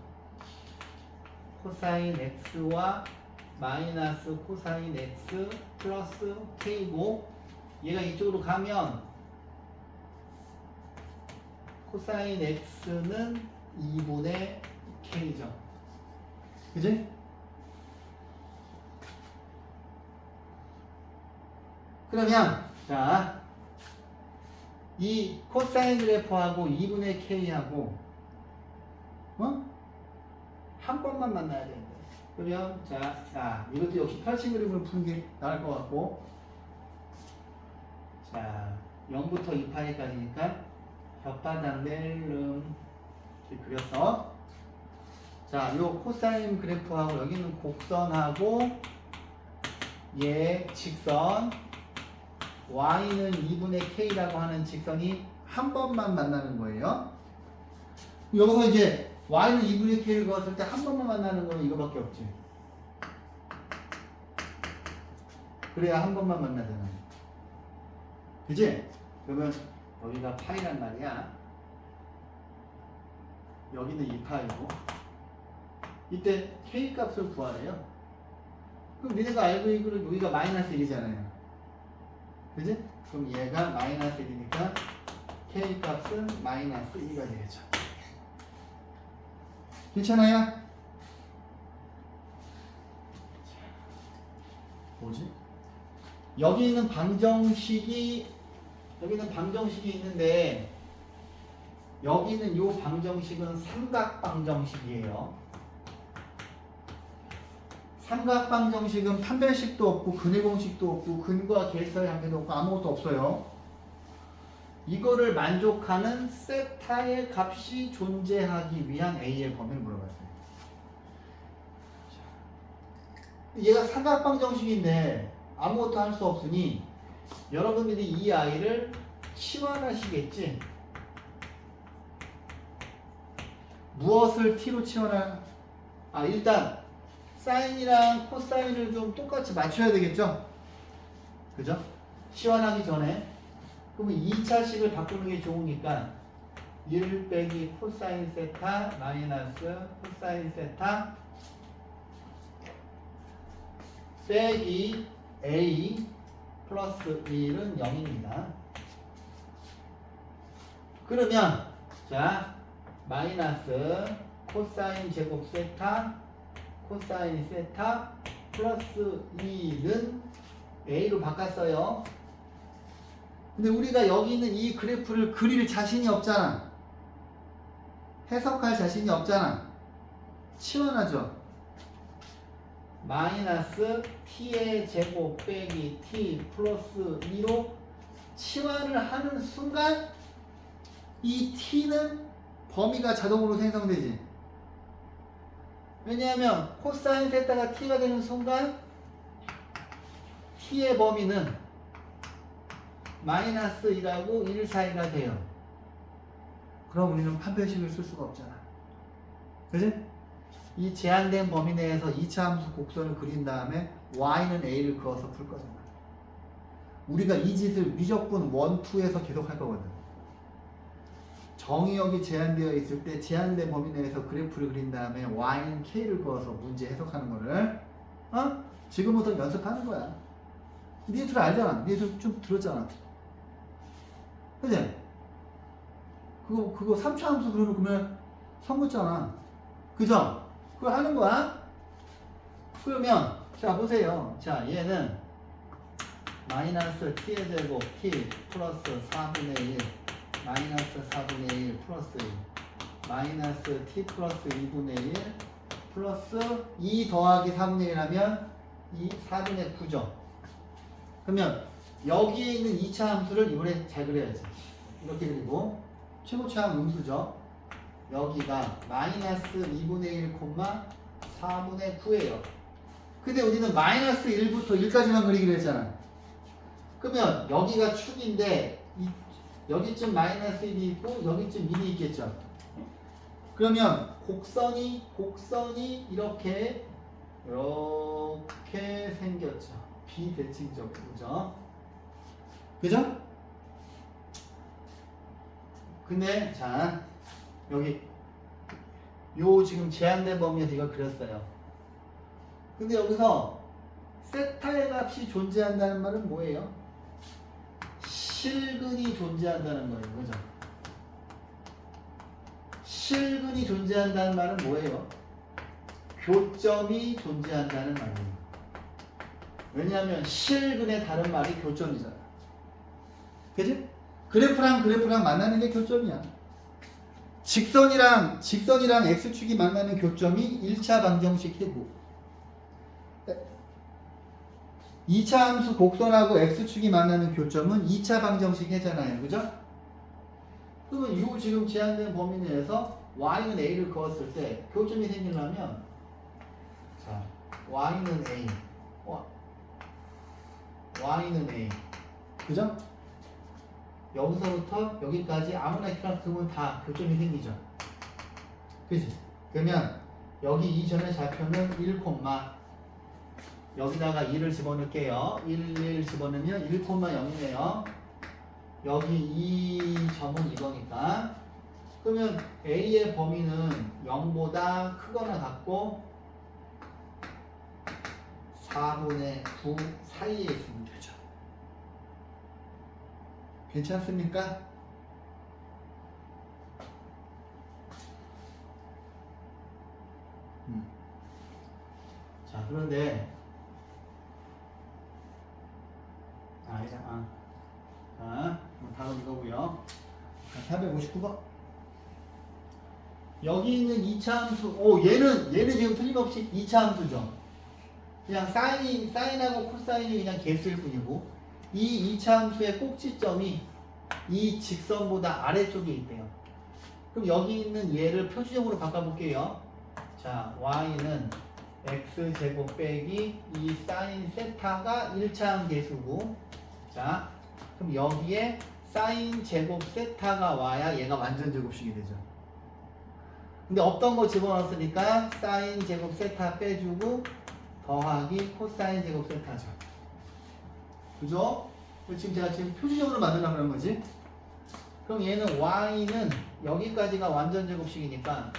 코사인 x와 마이너스 코사인 x 플러스 k고 얘가 이쪽으로 가면 코사인 x는 2분의 k죠. 그지? 그러면 자, 이 코사인 그래프하고 2분의 k하고 한 번만 만나야 되는데. 그러면 자, 이것도 역시 펼친 그림을 푸는 게 나을 것 같고, 자 0부터 2파이까지니까 혓바닥 낼름 이렇게 그렸어. 자, 요 코사인 그래프하고 여기는 곡선하고 얘 직선 y는 2분의 k라고 하는 직선이 한 번만 만나는 거예요. 여기서 이제 y는 2분의 k를 그었을 때 한 번만 만나는 거는 이거밖에 없지. 그래야 한 번만 만나잖아. 그지? 그러면 여기가 파이란 말이야. 여기는 2파이고 이때 k 값을 구하래요. 그럼 니네가 알고 있기로 여기가 마이너스 1이잖아요. 그지? 그럼 얘가 마이너스 1이니까 k 값은 마이너스 2가 되겠죠. 괜찮아요? 뭐지? 여기 있는 방정식이 있는데 여기 있는 이 방정식은 삼각 방정식이에요. 삼각 방정식은 판별식도 없고 근의 공식도 없고 근과 계수의 관계도 없고 아무것도 없어요. 이거를 만족하는 세타의 값이 존재하기 위한 A의 범위를 물어봤어요. 얘가 삼각 방정식인데 아무것도 할 수 없으니 여러분들이 이 아이를 치환하시겠지? 무엇을 t로 치환할? 일단 사인이랑 코사인을 좀 똑같이 맞춰야 되겠죠? 그죠? 치환하기 전에. 그러면 2차식을 바꾸는 게 좋으니까 1 빼기 코사인 세타 마이너스 코사인 세타 빼기 a 플러스 1은 0입니다. 그러면 자 마이너스 코사인 제곱 세타 코사인 세타 플러스 2는 a로 바꿨어요. 근데 우리가 여기 있는 이 그래프를 그릴 자신이 없잖아. 해석할 자신이 없잖아. 치환하죠. 마이너스 t의 제곱 빼기 t 플러스 2로 치환을 하는 순간 이 t는 범위가 자동으로 생성되지. 왜냐하면 코사인 세타가 t가 되는 순간 t의 범위는 마이너스 1하고 1 사이가 돼요. 그럼 우리는 판별식을 쓸 수가 없잖아. 그지? 이 제한된 범위 내에서 2차 함수 곡선을 그린 다음에 y는 a를 그어서 풀 거잖아. 우리가 이 짓을 무조건 1, 2에서 계속 할 거거든. 정의역이 제한되어 있을 때 제한된 범위 내에서 그래프를 그린 다음에 y는 k를 그어서 문제 해석하는 거를 지금부터 연습하는 거야. 니들 알잖아. 니들 좀 들었잖아. 그지? 그거 3차 함수 그러면 선 긋잖아. 그죠? 그걸 하는 거야. 그러면 자 보세요. 자 얘는 마이너스 t의 제곱 t 플러스 4분의 1 마이너스 4분의 1 플러스 1 마이너스 t 플러스 2분의 1 플러스 2 더하기 4분의 1 하면 4분의 9죠. 그러면 여기에 있는 2차 함수를 이번에 잘 그려야지. 이렇게 그리고 최고차항 음수죠. 여기가 마이너스 2분의 1, 4분의 9예요. 근데 우리는 마이너스 1부터 1까지만 그리기로 했잖아. 그러면 여기가 축인데 여기쯤 마이너스 1이 있고 여기쯤 1이 있겠죠. 그러면 곡선이 이렇게 생겼죠. 비대칭적이죠. 그죠? 근데 자 여기 요 지금 제한된 범위에서 이걸 그렸어요. 근데 여기서 세타의 값이 존재한다는 말은 뭐예요? 실근이 존재한다는 거예요. 그죠? 실근이 존재한다는 말은 뭐예요? 교점이 존재한다는 말이에요. 왜냐하면 실근의 다른 말이 교점이잖아. 그지? 그래프랑 만나는 게 교점이야. 직선이랑 x축이 만나는 교점이 1차 방정식 해고 2차 함수 곡선하고 x축이 만나는 교점은 2차 방정식 해잖아요. 그죠? 그러면 이 지금 제한된 범위 내에서 y는 a를 그었을 때 교점이 생기려면 자 y는 a y는 a 그죠? 여기서부터 여기까지 아무나 x랑 그으면 다 교점이 생기죠. 그치? 그러면 여기 이전의 좌표는 1, 여기다가 2를 집어넣을게요. 1 집어넣으면 1,0이네요. 여기 2점은 이거니까. 그러면 A의 범위는 0보다 크거나 같고 4분의 9 사이에 있으면 되죠. 괜찮습니까? 자, 그런데 자, 다음 이거고요. 459번. 여기 있는 2차 함수, 얘는 지금 틀림없이 2차 함수죠. 그냥 사인하고 코사인이 그냥 개수일 뿐이고, 이 2차 함수의 꼭지점이 이 직선보다 아래쪽에 있대요. 그럼 여기 있는 얘를 표시적으로 바꿔볼게요. 자, y는 x제곱 빼기 이 사인 세타가 1차항 계수고, 자, 그럼 여기에 사인 제곱 세타가 와야 얘가 완전 제곱식이 되죠. 근데 없던 거 집어넣었으니까 사인 제곱 세타 빼주고 더하기 코사인 제곱 세타죠. 그죠? 지금 제가 표시적으로 만들려고 그런 거지. 그럼 얘는 y는 여기까지가 완전 제곱식이니까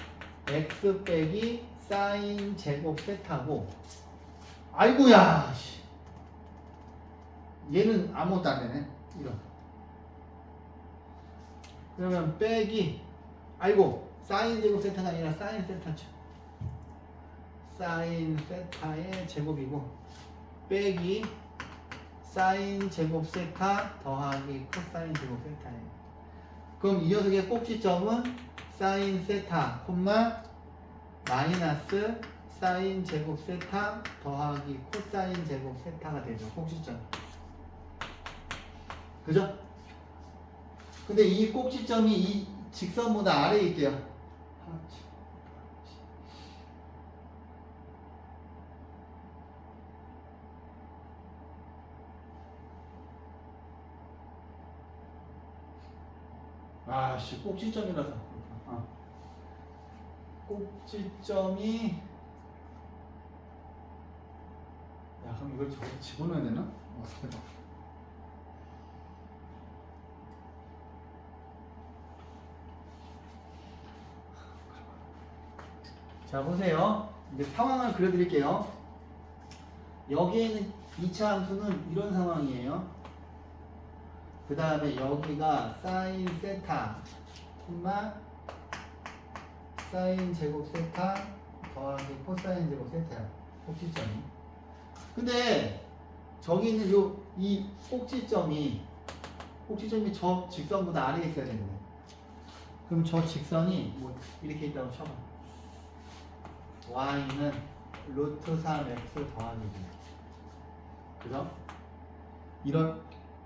x 빼기 사인 제곱 세타고, 아이고야 얘는 아무것도 안 되네. 이런. 그러면 빼기, 사인 제곱 세타가 아니라 사인 세타죠. 사인 세타의 제곱이고 빼기 사인 제곱 세타 더하기 코사인 제곱 세타예요. 그럼 이 녀석의 꼭지점은 사인 세타 마이너스 사인 제곱 세타 더하기 코사인 제곱 세타가 되죠. 꼭지점. 그죠? 근데 이 꼭지점이 이 직선보다 아래에 있대요. 아씨 꼭지점이라서. 꼭지점이. 야 그럼 이걸 저기 집어넣어야 되나? 대박. 자 보세요. 이제 상황을 그려드릴게요. 여기에 있는 2차 함수는 이런 상황이에요. 그 다음에 여기가 사인 세타 콤마 사인 제곱 세타 더하기 코사인 제곱 세타야. 꼭지점이. 근데 저기 있는 이 꼭지점이 저 직선보다 아래에 있어야 되는데, 그럼 저 직선이 뭐 이렇게 있다고 쳐봐. y는 루트 3x 더하기 2. 그죠?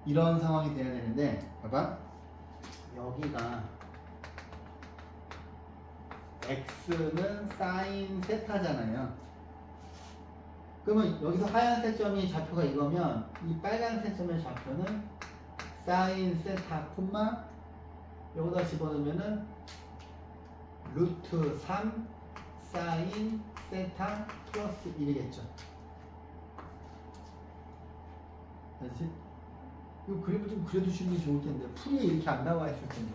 이런 상황이 돼야 되는데, 봐봐. 여기가 x는 사인 세타잖아요. 그러면 여기서 하얀색 점이 좌표가 이거면 이 빨간색 점의 좌표는 사인 세타 콤마 여기다 집어넣으면은 루트 3 사인 세타 플러스 1이겠죠. 알지? 이 그림을 좀 그려주시는 게 좋을 텐데 풀이 이렇게 안 나와 있을 텐데.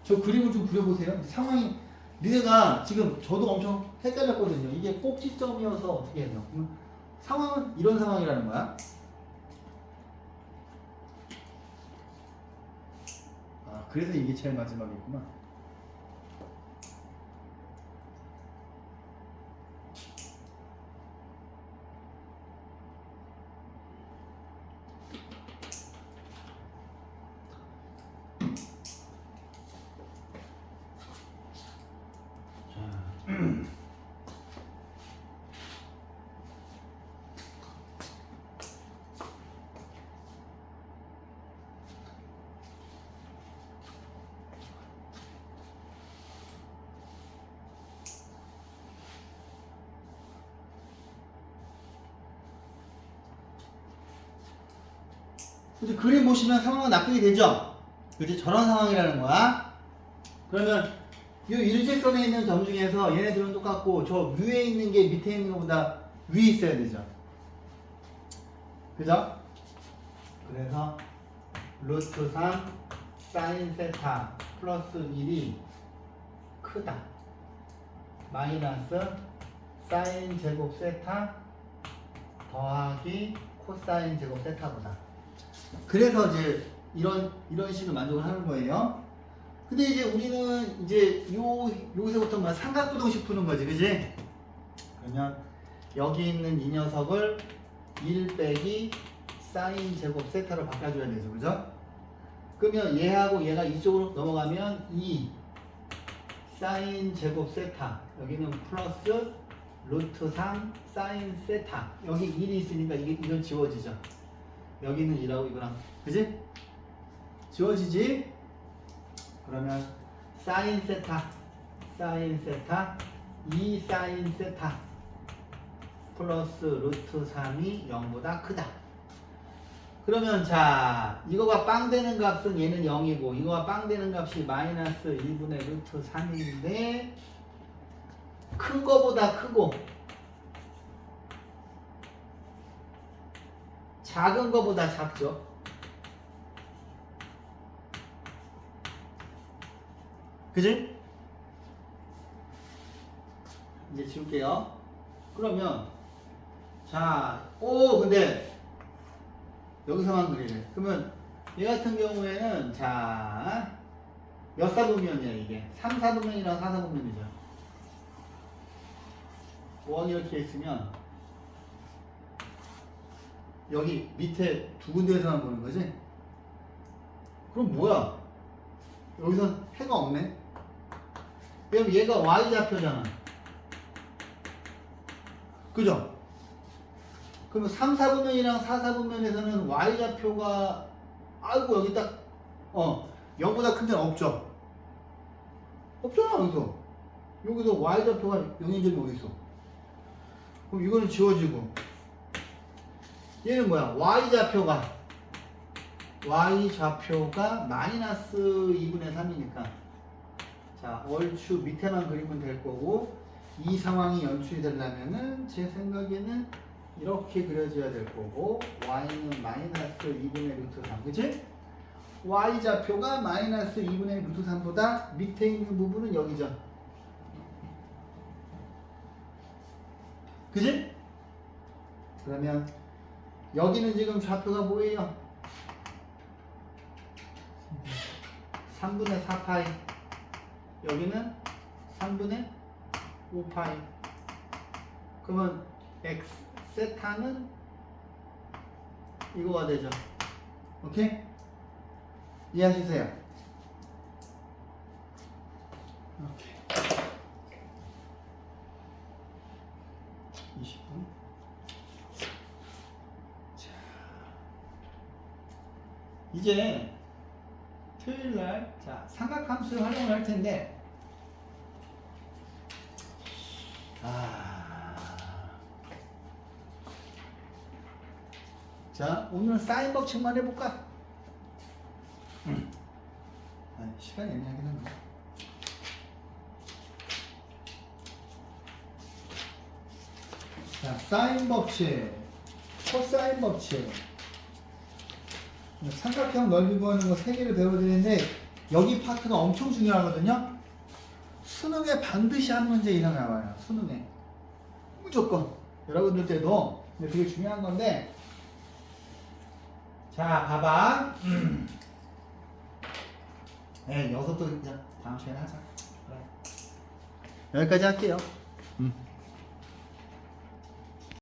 저 그림을 좀 그려보세요. 상황이 니네가 지금 저도 엄청 헷갈렸거든요. 이게 꼭지점이어서 어떻게 해요? 상황은 이런 상황이라는 거야. 아 그래서 이게 제일 마지막이구나. 그치, 그림 보시면 상황은 납득이 되죠? 그치? 저런 상황이라는 거야. 그러면 이 일직선에 있는 점 중에서 얘네들은 똑같고 저 위에 있는 게 밑에 있는 것보다 위에 있어야 되죠. 그죠? 그래서 루트 3 사인 세타 플러스 1이 크다. 마이너스 사인 제곱 세타 더하기 코사인 제곱 세타보다. 그래서 이제 이런 식으로 만족을 하는 거예요. 근데 이제 우리는 이제 여기서부터 막 삼각부동식 푸는 거지, 그지? 그러면 여기 있는 이 녀석을 1 빼기 사인 제곱 세타로 바꿔줘야 되죠, 그죠? 그러면 얘하고 얘가 이쪽으로 넘어가면 2 사인 제곱 세타, 여기는 플러스 루트 3 사인 세타, 여기 1이 있으니까 이건 지워지죠. 여기는 2라고 이거랑, 그지? 지워지지? 그러면 사인 세타 2 사인 세타 플러스 루트 3이 0보다 크다. 그러면 자 이거가 빵 되는 값은 얘는 0이고 이거가 빵 되는 값이 마이너스 1분의 루트 3인데 큰 거보다 크고 작은 거보다 작죠. 그지? 이제 지울게요. 그러면 자, 근데 여기서만 그리래. 그러면 얘 같은 경우에는 자 몇 사분면이야 이게? 3사분면이랑 4사분면이죠. 원 이렇게 있으면 여기 밑에 두 군데에서만 보는 거지? 그럼 뭐야? 여기선 해가 없네? 그럼 얘가 y좌표잖아. 그죠? 그러면 3, 4분면이랑 4, 4분면에서는 y좌표가 아이고 여기 딱 0보다 큰 데는 없죠? 없잖아 여기서. 여기서 y좌표가 0인 점이 어디 있어? 그럼 이거는 지워지고 얘는 뭐야? y좌표가 y 좌표가 마이너스 2분의 3이니까 자 얼추 밑에만 그리면 될 거고 이 상황이 연출이 되려면은 제 생각에는 이렇게 그려줘야 될 거고 y는 마이너스 2분의 루트 3 그치? y 좌표가 마이너스 2분의 루트 3보다 밑에 있는 부분은 여기죠 그치? 그러면 여기는 지금 좌표가 뭐예요? 3분의 4파이 여기는 3분의 5파이 그러면 x 세타는 이거가 되죠 오케이? 이해하시세요? 오케이 20분 자 이제 토요일날 자 삼각함수를 활용을 할 텐데 자 오늘은 사인 법칙만 해볼까? 시간이 애매하긴 한데 자 사인 법칙 코사인 법칙 삼각형 넓이 구하는 거 3개를 배워드리는데 여기 파트가 엄청 중요하거든요 수능에 반드시 한 문제 이상 나와요 수능에 무조건 여러분들 때도 근데 되게 중요한 건데 자 봐봐 네, 여기서부터 이제 다음 시간에 하자 그래. 여기까지 할게요